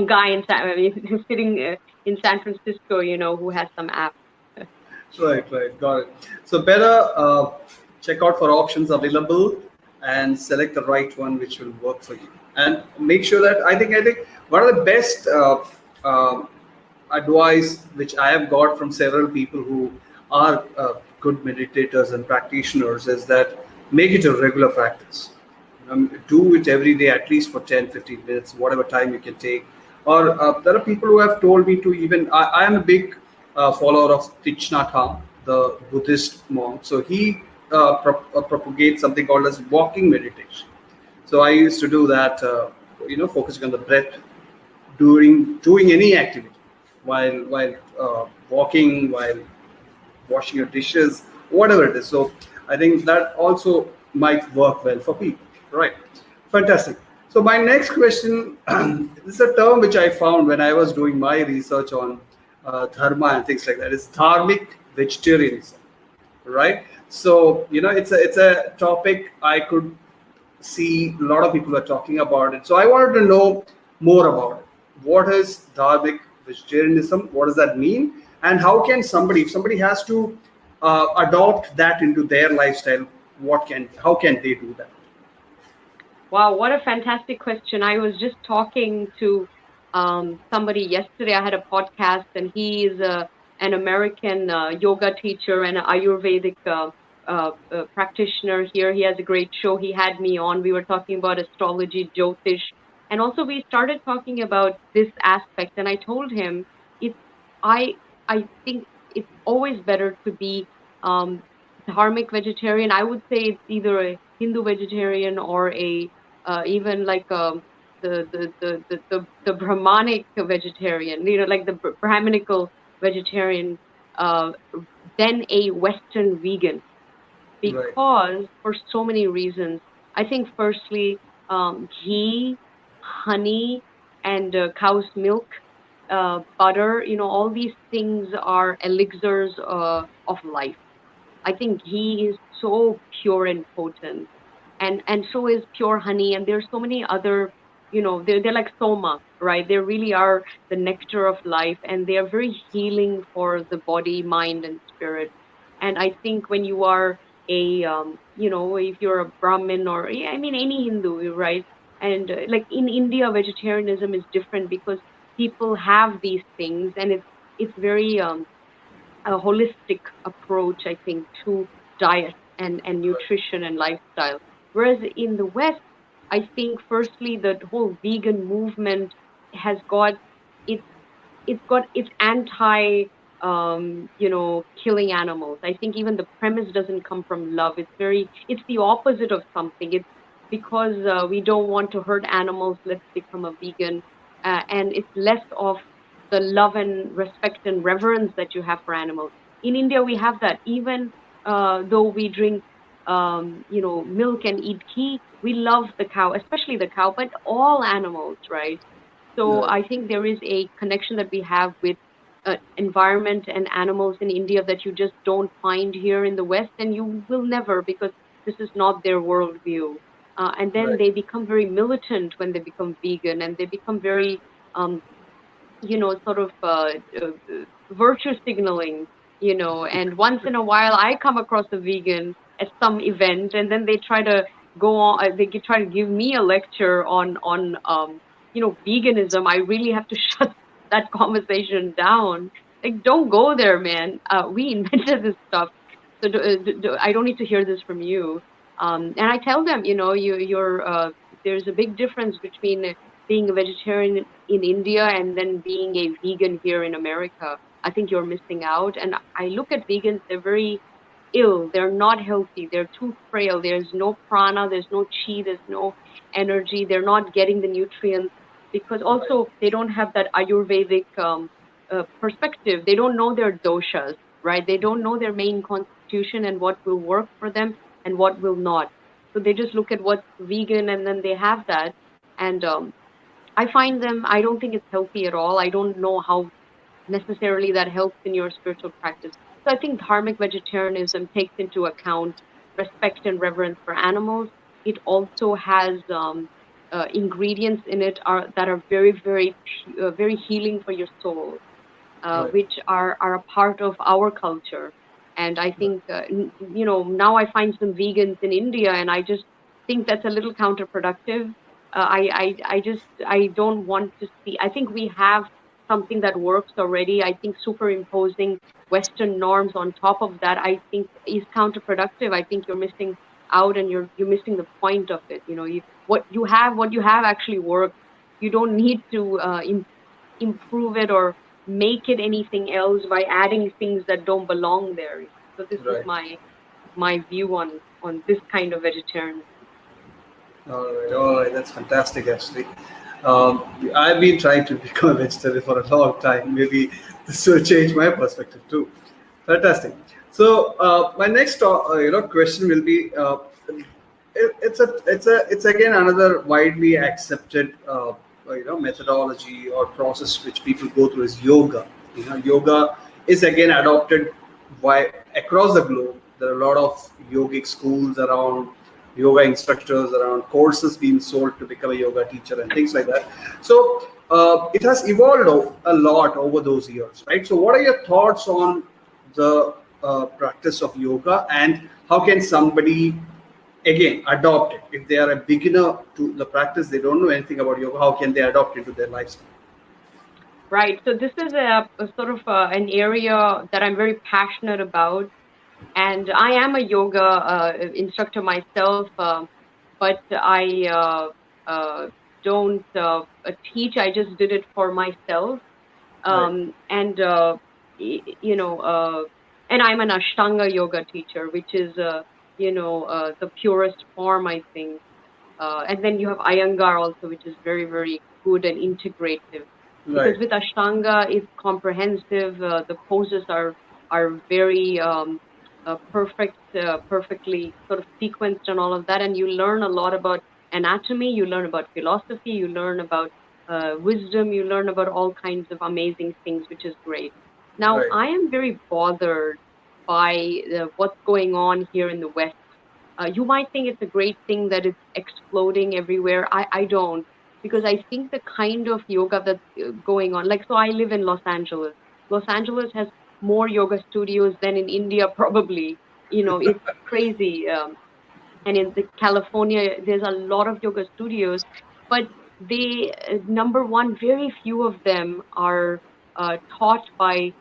guy in sitting in San Francisco, who has some app. Right, got it. So better check out for options available and select the right one which will work for you. And make sure that I think one of the best advice which I have got from several people who are good meditators and practitioners is that make it a regular practice. Do it every day, at least for 10-15 minutes, whatever time you can take. Or there are people who have told me to even, I am a big follower of Thich Nhat Hanh, the Buddhist monk. So he propagates something called as walking meditation. So I used to do that, focusing on the breath during doing any activity, while walking, while washing your dishes, whatever it is. So I think that also might work well for people. Right. Fantastic. So my next question, this is a term which I found when I was doing my research on Dharma and things like that. It's dharmic vegetarianism. Right. So, it's a topic I could see a lot of people are talking about it. So I wanted to know more about it. What is dharmic vegetarianism? What does that mean? And how can if somebody has to adopt that into their lifestyle, how can they do that? Wow, what a fantastic question. I was just talking to somebody yesterday. I had a podcast, and he is an American yoga teacher and an Ayurvedic practitioner here. He has a great show. He had me on. We were talking about astrology, Jyotish, and also we started talking about this aspect. And I told him, I think it's always better to be dharmic vegetarian. I would say it's either a Hindu vegetarian or a even like the Brahmanic vegetarian, like the Brahminical vegetarian, than a Western vegan, because for so many reasons. I think firstly, ghee, honey, and cow's milk, butter, all these things are elixirs of life. I think ghee is so pure and potent, and so is pure honey, and there's so many other, they're like soma, right? They really are the nectar of life, and they are very healing for the body, mind, and spirit. And I think when you are if you're a Brahmin or any Hindu, right? And like in India, vegetarianism is different because people have these things, and it's very a holistic approach, I think, to diet and nutrition and lifestyle. Whereas in the West, I think firstly the whole vegan movement has got it's anti killing animals. I think even the premise doesn't come from love. It's the opposite of something. It's because we don't want to hurt animals, let's become a vegan. And it's less of the love and respect and reverence that you have for animals. In India, we have that. Even though we drink, milk and eat ghee, we love the cow, especially the cow, but all animals, right? So I think there is a connection that we have with environment and animals in India that you just don't find here in the West, and you will never, because this is not their worldview. And then they become very militant when they become vegan, and they become very, sort of virtue signaling, and once in a while I come across a vegan at some event, and then they try to go on, they try to give me a lecture on veganism. I really have to shut that conversation down. Like, don't go there, man. We invented this stuff. So I don't need to hear this from you. And I tell them, you're there's a big difference between being a vegetarian in India and then being a vegan here in America. I think you're missing out. And I look at vegans, they're very ill. They're not healthy. They're too frail. There's no prana, there's no chi, there's no energy. They're not getting the nutrients because also they don't have that Ayurvedic perspective. They don't know their doshas, right? They don't know their main constitution and what will work for them and what will not. So they just look at what's vegan and then they have that. And I find them, I don't think it's healthy at all. I don't know how necessarily that helps in your spiritual practice. So I think dharmic vegetarianism takes into account respect and reverence for animals. It also has ingredients in it that are very, very healing for your soul, which are a part of our culture. And I think, now I find some vegans in India, and I just think that's a little counterproductive. I don't want to see. I think we have something that works already. I think superimposing Western norms on top of that, I think, is counterproductive. I think you're missing out, and you're missing the point of it. What you have actually works. You don't need to improve it or make it anything else by adding things that don't belong there. So this is my view on this kind of vegetarianism. All right, that's fantastic. Actually, I've been trying to become a vegetarian for a long time. Maybe this will change my perspective too. Fantastic. So my next question will be it's again another widely accepted methodology or process which people go through is yoga. Yoga is again adopted across the globe. There are a lot of yogic schools around, yoga instructors around, courses being sold to become a yoga teacher and things like that. So it has evolved a lot over those years, right? So what are your thoughts on the practice of yoga, and how can somebody again adopt it? If they are a beginner to the practice, they don't know anything about yoga, how can they adopt it to their lifestyle? Right. So this is a sort of an area that I'm very passionate about. And I am a yoga instructor myself, but I don't teach. I just did it for myself. And I'm an Ashtanga yoga teacher, which is, the purest form, I think. And then you have Iyengar also, which is very, very good and integrative. Because with Ashtanga, it's comprehensive. The poses are very perfectly sort of sequenced and all of that. And you learn a lot about anatomy, you learn about philosophy, you learn about wisdom, you learn about all kinds of amazing things, which is great. Now, I am very bothered by what's going on here in the West. You might think it's a great thing that it's exploding everywhere. I don't, because I think the kind of yoga that's going on, so I live in Los Angeles. Los Angeles has more yoga studios than in India, probably. It's crazy. And in California, there's a lot of yoga studios, but they, number one, very few of them are taught by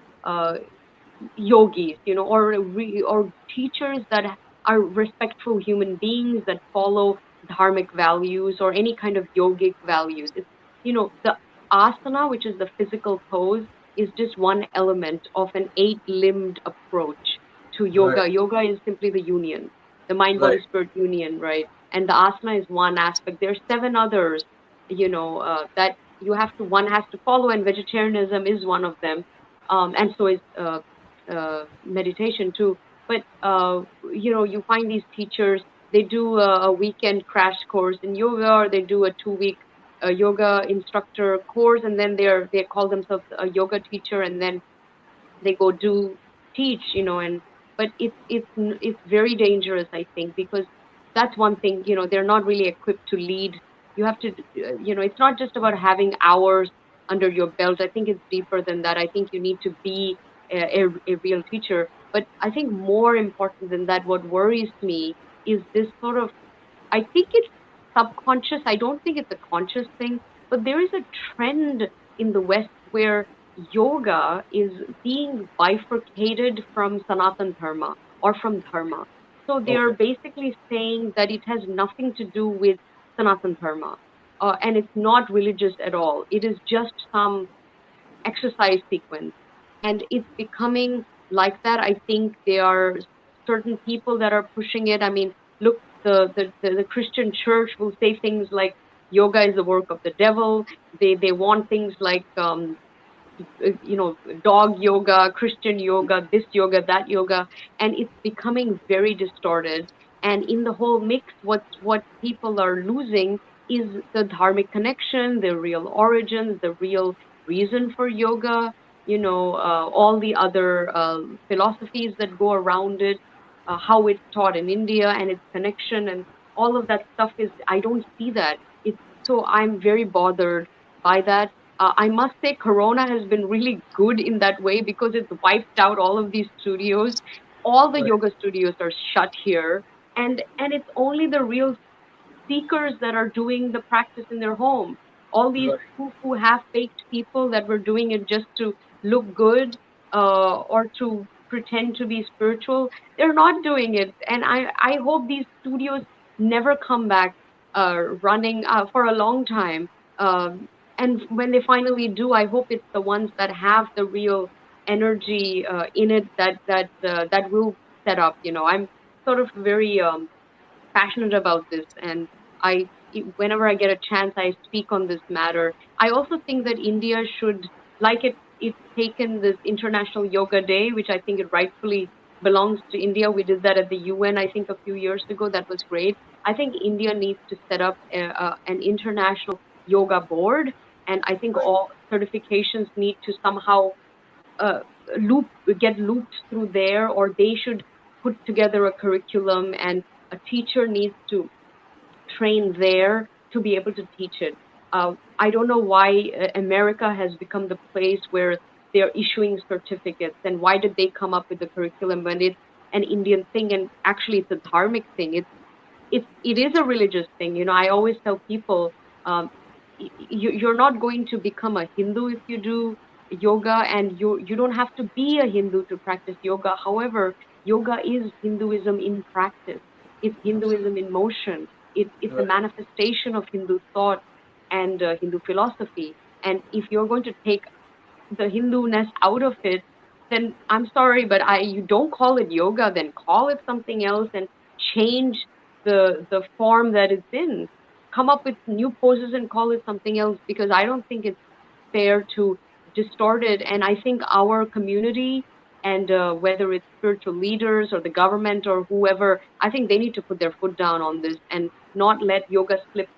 yogis, or teachers that are respectful human beings that follow dharmic values or any kind of yogic values. It's, the asana, which is the physical pose, is just one element of an 8-limbed approach to yoga. Yoga is simply the union, the mind, body, spirit union, right? And the asana is one aspect. There are 7 others, that one has to follow, and vegetarianism is one of them. And so is meditation too. But, you find these teachers, they do a weekend crash course in yoga, or they do a 2-week yoga instructor course, and then they call themselves a yoga teacher, and then they go teach, but it's very dangerous, I think, because that's one thing, they're not really equipped to lead. You have to, it's not just about having hours under your belt. I think it's deeper than that. I think you need to be a real teacher. But I think more important than that, what worries me is this sort of, I think it's subconscious. I don't think it's a conscious thing, but there is a trend in the West where yoga is being bifurcated from Sanatan Dharma or from Dharma. So they are basically saying that it has nothing to do with Sanatan Dharma. and it's not religious at all. It is just some exercise sequence, and it's becoming like that. I think there are certain people that are pushing it. I mean, look, the Christian church will say things like yoga is the work of the devil. They want things like dog yoga, Christian yoga, this yoga, that yoga, and it's becoming very distorted. And in the whole mix, what people are losing is the dharmic connection, the real origins, the real reason for yoga, all the other philosophies that go around it, how it's taught in India and its connection, and all of that stuff I don't see that. So I'm very bothered by that. I must say, Corona has been really good in that way because it's wiped out all of these studios. All the yoga studios are shut here, and it's only the real seekers that are doing the practice in their home. All these who half-baked people that were doing it just to look good or to pretend to be spiritual, they're not doing it. And I hope these studios never come back running for a long time. And when they finally do, I hope it's the ones that have the real energy in it that will set up. I'm sort of very passionate about this, and whenever I get a chance, I speak on this matter. I also think that India should, like it's taken this International Yoga Day, which I think it rightfully belongs to India. We did that at the UN, I think, a few years ago. That was great. I think India needs to set up an international yoga board, and I think all certifications need to somehow get looped through there, or they should put together a curriculum, and a teacher needs to train there to be able to teach it. I don't know why America has become the place where they're issuing certificates, and why did they come up with the curriculum when it's an Indian thing, and actually it's a dharmic thing. It is a religious thing. I always tell people, you're not going to become a Hindu if you do yoga, and you don't have to be a Hindu to practice yoga. However, yoga is Hinduism in practice. It's Hinduism in motion. It's a manifestation of Hindu thought and Hindu philosophy. And if you're going to take the Hindu-ness out of it, then I'm sorry, but you don't call it yoga, then call it something else and change the form that it's in. Come up with new poses and call it something else, because I don't think it's fair to distort it. And I think our community, and whether it's spiritual leaders or the government or whoever, I think they need to put their foot down on this and not let yoga slip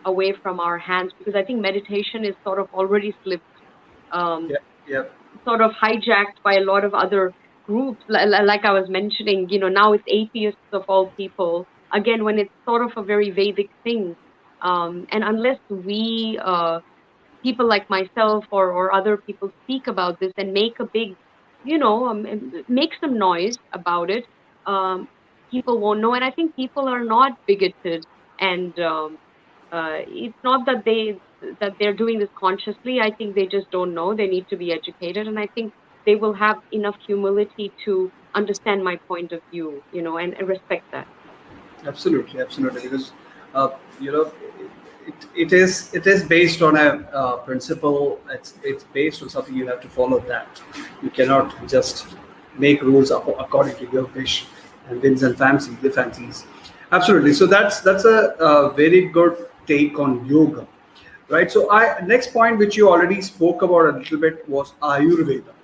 away from our hands, because I think meditation is sort of already slipped, sort of hijacked by a lot of other groups. Like I was mentioning, now it's atheists of all people, again, when it's sort of a very Vedic thing. And unless we, people like myself or other people, speak about this and make a big, make some noise about it, people won't know. And I think people are not bigoted, and it's not that they're doing this consciously. I think they just don't know. They need to be educated, and I think they will have enough humility to understand my point of view, and respect that. Absolutely, because it is based on a principle. It's based on something. You have to follow that. You cannot just make rules according to your wish and whims and fancies. Absolutely. So that's a very good take on yoga, right? So next point, which you already spoke about a little bit, was Ayurveda,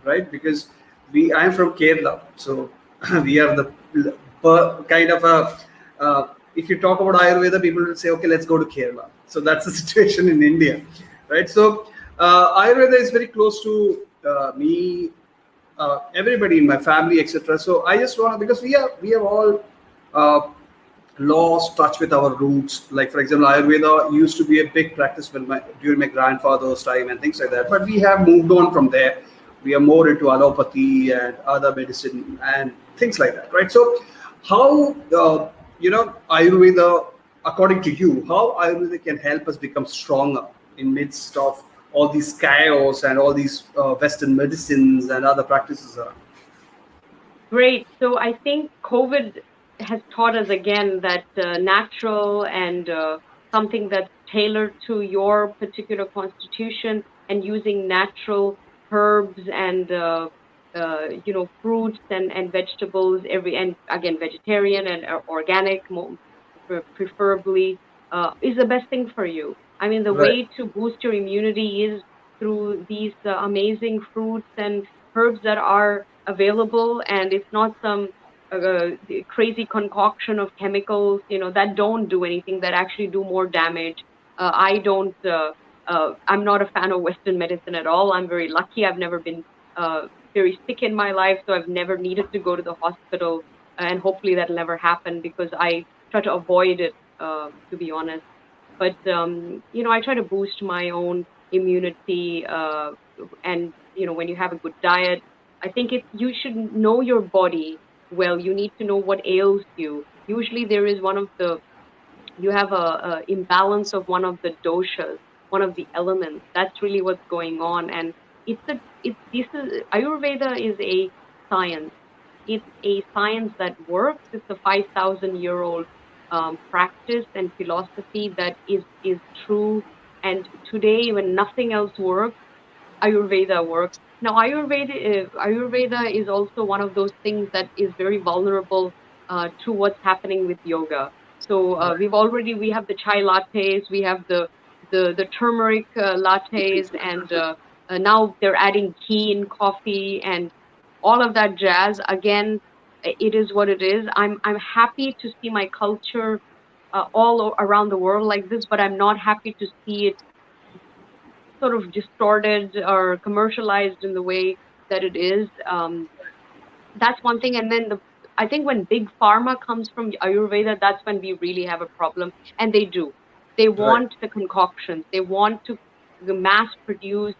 right? Because I am from Kerala, so we are the kind of a if you talk about Ayurveda, people will say, okay, let's go to Kerala. So that's the situation in India, right? So Ayurveda is very close to me, everybody in my family, etc. So I just want to, because we have all lost touch with our roots. Like, for example, Ayurveda used to be a big practice during my grandfather's time and things like that. But we have moved on from there. We are more into allopathy and other medicine and things like that, right? So how Ayurveda, according to you, how Ayurveda can help us become stronger in midst of all these chaos and all these Western medicines and other practices around? Great. So I think COVID has taught us again that natural and something that's tailored to your particular constitution and using natural herbs and fruits and vegetables and again vegetarian and organic, preferably, is the best thing for you. I mean, the Right. way to boost your immunity is through these amazing fruits and herbs that are available, and it's not some crazy concoction of chemicals, that don't do anything, that actually do more damage. I'm not a fan of Western medicine at all. I'm very lucky. I've never been very sick in my life, so I've never needed to go to the hospital, and hopefully that'll never happen because I try to avoid it, to be honest. But I try to boost my own immunity, and when you have a good diet, I think you should know your body well. You need to know what ails you. Usually, you have a imbalance of one of the doshas, one of the elements. That's really what's going on, and Ayurveda is a science. It's a science that works. It's a 5,000-year-old practice and philosophy that is true. And today, when nothing else works, Ayurveda works. Now, Ayurveda is also one of those things that is very vulnerable to what's happening with yoga. So we have the chai lattes, we have the turmeric lattes, and now they're adding tea in coffee and all of that jazz. Again, it is what it is. I'm happy to see my culture all around the world like this, but I'm not happy to see it sort of distorted or commercialized in the way that it is. That's one thing. And then I think when big pharma comes from Ayurveda, that's when we really have a problem. And they do. They Right. want the concoctions. They want to mass produce,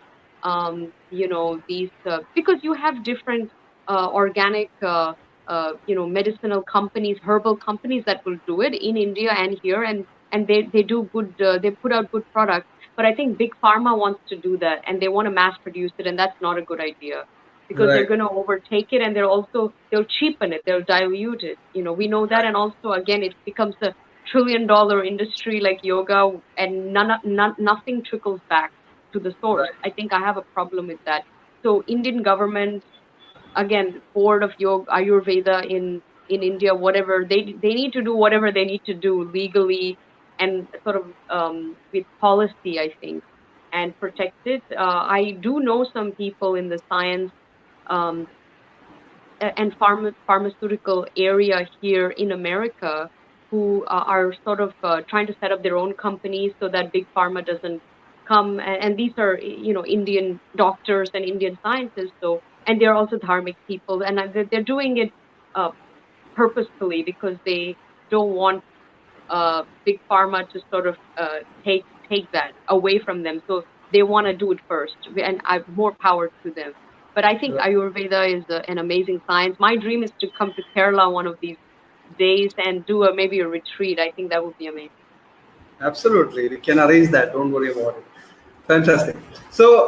these because you have different organic, medicinal companies, herbal companies that will do it in India and here, and they do good. They put out good products. But I think big pharma wants to do that, and they want to mass produce it, and that's not a good idea because they're Right. going to overtake it, and they'll cheapen it, they'll dilute it. We know that, and also again, it becomes a trillion-dollar industry like yoga, and nothing trickles back to the source. Right. I think I have a problem with that. So Indian government, again, board of yoga Ayurveda in India, whatever they need to do, whatever they need to do legally and sort of with policy, I think, and protect it. I do know some people in the science um, and pharmaceutical area here in America who are sort of trying to set up their own companies so that big pharma doesn't come. And these are, Indian doctors and Indian scientists. So, and they're also dharmic people, and they're doing it uh, purposefully because they don't want big pharma to sort of take that away from them. So they want to do it first, and more power to them. But I think Right. Ayurveda is an amazing science. My dream is to come to Kerala one of these days and do maybe a retreat. I think that would be amazing. Absolutely, we can arrange that. Don't worry about it. Fantastic. So,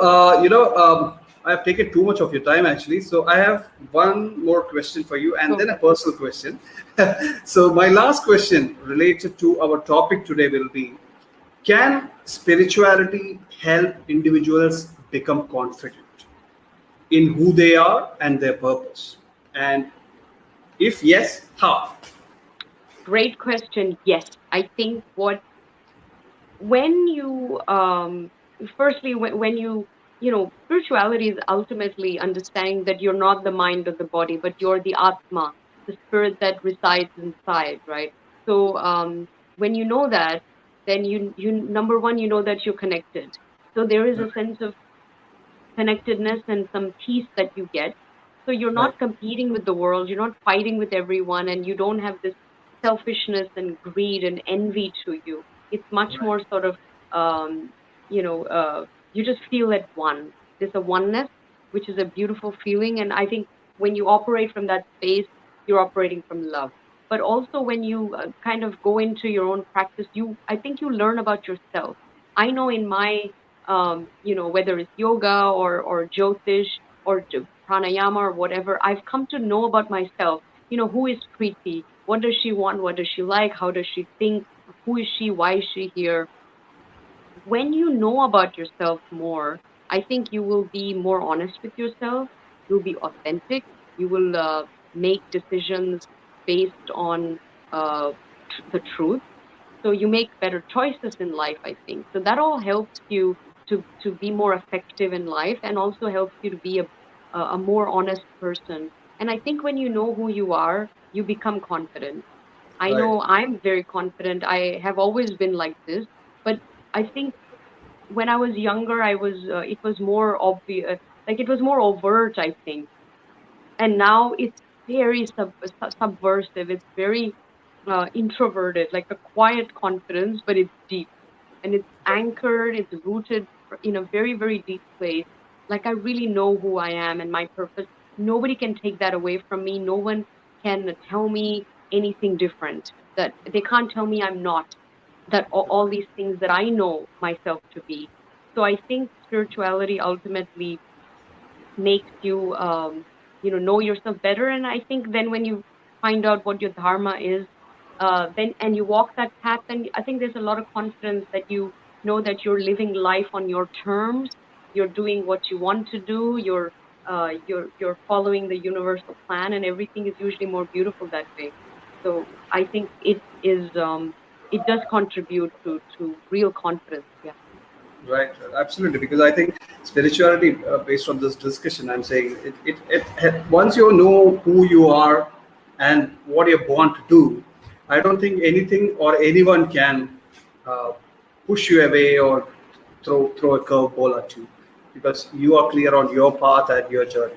I have taken too much of your time actually. So, I have one more question for you and then a personal question. So, my last question related to our topic today will be: can spirituality help individuals become confident in who they are and their purpose? And if yes, how? Great question. Yes, I think when you firstly when spirituality is ultimately understanding that you're not the mind or the body, but you're the atma, the spirit that resides inside, right? So when you know that, then you number one, you know that you're connected. So there is a sense of connectedness and some peace that you get. So you're Right. not competing with the world, you're not fighting with everyone, and you don't have this selfishness and greed and envy to you. It's much Right. more sort of, um, you just feel at one. There's a oneness, which is a beautiful feeling. And I think when you operate from that space, you're operating from love. But also when you kind of go into your own practice, I think you learn about yourself. I know in my whether it's yoga or jyotish or pranayama or whatever, I've come to know about myself. Who is Preeti? What does she want? What does she like? How does she think? Who is she? Why is she here? when you know about yourself more, I think you will be more honest with yourself. You'll be authentic. You will make decisions based on the truth. So you make better choices in life, I think. So that all helps you to be more effective in life, and also helps you to be a more honest person. And I think when you know who you are, you become confident. I Right. know I'm very confident. I have always been like this, but I think when I was younger, it was more obvious, like it was more overt, I think. And now it's very subversive. It's very introverted, like a quiet confidence, but it's deep and it's anchored. It's rooted in a very, very deep place. Like I really know who I am and my purpose. Nobody can take that away from me. No one can tell me anything different. That they can't tell me I'm not. That all these things that I know myself to be. So I think spirituality ultimately makes you know yourself better. And I think then when you find out what your dharma is, then and you walk that path, then I think there's a lot of confidence that you know that you're living life on your terms. You're doing what you want to do. You're following the universal plan, and everything is usually more beautiful that way. So I think it does contribute to real confidence. Yeah. Right, absolutely. Because I think spirituality, based on this discussion, I'm saying once you know who you are and what you're born to do, I don't think anything or anyone can uh, push you away or throw a curveball at you, because you are clear on your path and your journey.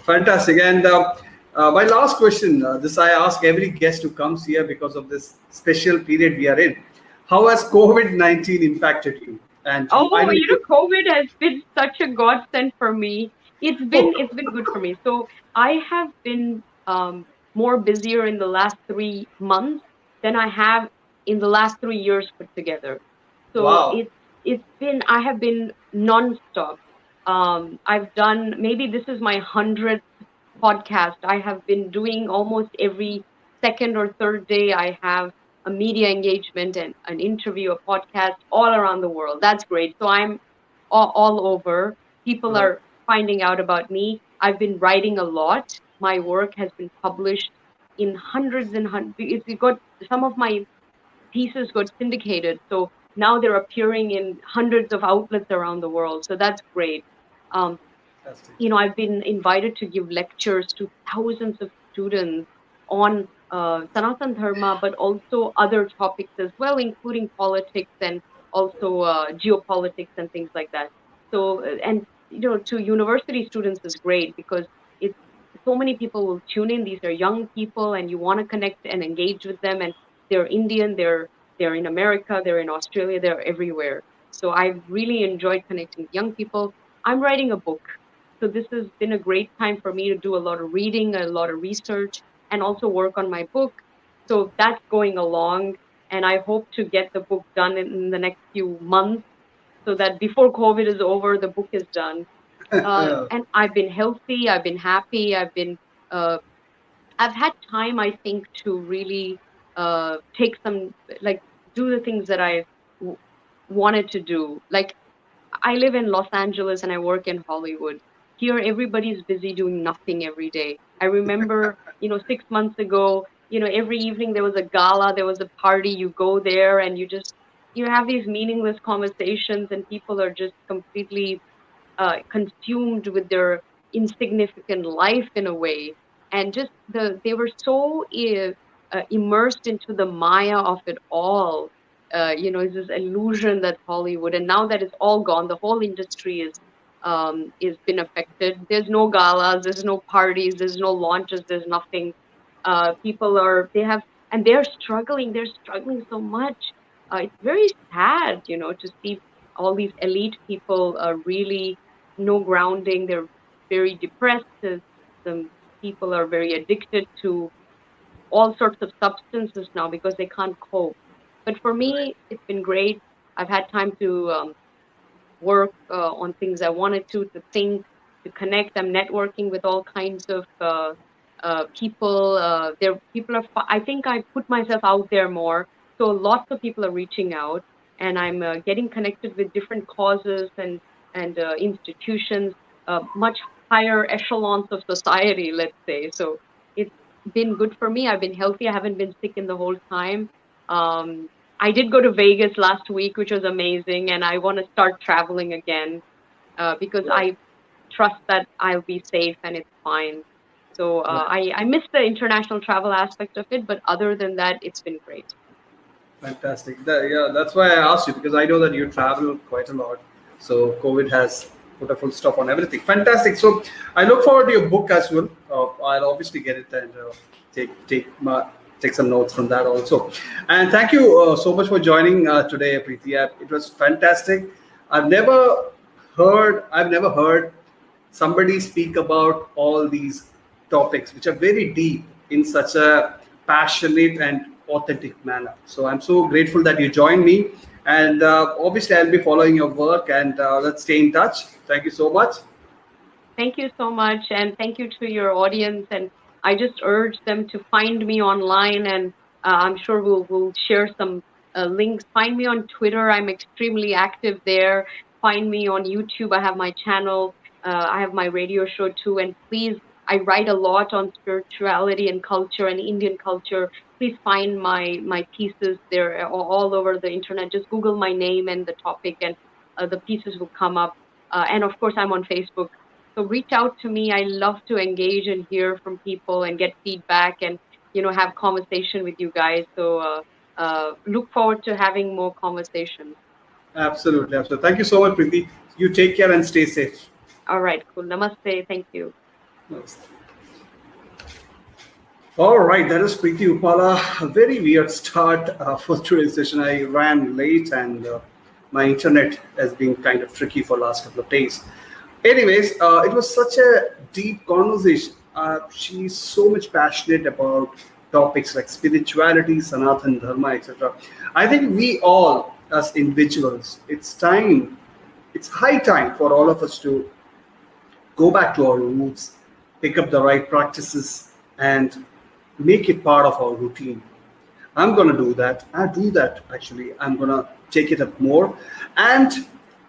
Fantastic. And my last question, this I ask every guest who comes here because of this special period we are in. How has COVID-19 impacted you? And I Oh, know. COVID has been such a godsend for me. Oh, It's been good for me. So I have been more busier in the last 3 months than I have in the last 3 years put together. So wow. it's been I have been nonstop. I've done, maybe this is my 100th podcast. I have been doing almost every second or third day. I have a media engagement and an interview, a podcast all around the world. That's great. So I'm all over. People Right. are finding out about me. I've been writing a lot. My work has been published in hundreds and hundreds. It got, some of my pieces got syndicated. So now they're appearing in hundreds of outlets around the world. So that's great. Um, Fantastic. I've been invited to give lectures to thousands of students on Sanatan Dharma, but also other topics as well, including politics and also geopolitics and things like that. So, and to university students is great because it's so many people will tune in. These are young people, and you want to connect and engage with them. And they're Indian, they're in America, they're in Australia, they're everywhere. So I've really enjoyed connecting with young people. I'm writing a book, so this has been a great time for me to do a lot of reading, a lot of research, and also work on my book. So that's going along, and I hope to get the book done in the next few months so that before COVID is over, the book is done. And I've been healthy, I've been happy, uh, I've had time, I think, to really take some, like, do the things that I w- wanted to do. Like, I live in Los Angeles and I work in Hollywood. Here, everybody's busy doing nothing every day. I remember, 6 months ago, every evening there was a gala, there was a party. You go there and you have these meaningless conversations, and people are just completely consumed with their insignificant life in a way, and just they were so immersed into the maya of it all. It's this illusion that Hollywood, and now that it's all gone, the whole industry is been affected. There's no galas, there's no parties, there's no launches, there's nothing. People are they have and they're struggling so much. It's very sad, to see all these elite people really no grounding. They're very depressed. Some people are very addicted to all sorts of substances now because they can't cope. But for Right. me, it's been great. I've had time to work on things I wanted to think, to connect. I'm networking with all kinds of people. There, people are. I think I put myself out there more, so lots of people are reaching out. and I'm getting connected with different causes and institutions, much higher echelons of society, let's say. So it's been good for me. I've been healthy. I haven't been sick in the whole time. I did go to Vegas last week, which was amazing, and I want to start traveling again because I trust that I'll be safe and it's fine. So I miss the international travel aspect of it, but other than that, it's been great. Fantastic. Yeah, that's why I asked you, because I know that you travel quite a lot. So COVID has put a full stop on everything. Fantastic. So I look forward to your book as well. I'll obviously get it and take some notes from that also. And thank you so much for joining today, Preity. It was fantastic. I've never heard somebody speak about all these topics, which are very deep, in such a passionate and authentic manner. So I'm so grateful that you joined me, and obviously I'll be following your work, and let's stay in touch. Thank you so much. Thank you so much, and thank you to your audience. And I just urge them to find me online, and I'm sure we'll share some links. Find me on Twitter. I'm extremely active there. Find me on YouTube. I have my channel. I have my radio show too. And please, I write a lot on spirituality and culture and Indian culture. Please find my pieces. They're all over the internet. Just Google my name and the topic, and the pieces will come up. And of course, I'm on Facebook. So reach out to me. I love to engage and hear from people and get feedback and have conversation with you guys. So look forward to having more conversations. Absolutely. Thank you so much, Preity. You take care and stay safe. All right, cool. Namaste. Thank you. Namaste. All right, that is Preity Upala. A very weird start for today's session. I ran late, and my internet has been kind of tricky for the last couple of days. Anyways, it was such a deep conversation. She's so much passionate about topics like spirituality, Sanatan, Dharma, etc. I think we all, as individuals, it's high time for all of us to go back to our roots, pick up the right practices, and make it part of our routine. I'm going to do that. I do that, actually. I'm going to take it up more. And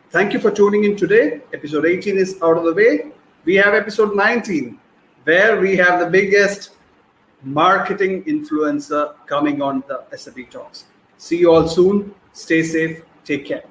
thank you for tuning in today. Episode 18 is out of the way. We have episode 19, where we have the biggest marketing influencer coming on the SMB Talks. See you all soon. Stay safe. Take care.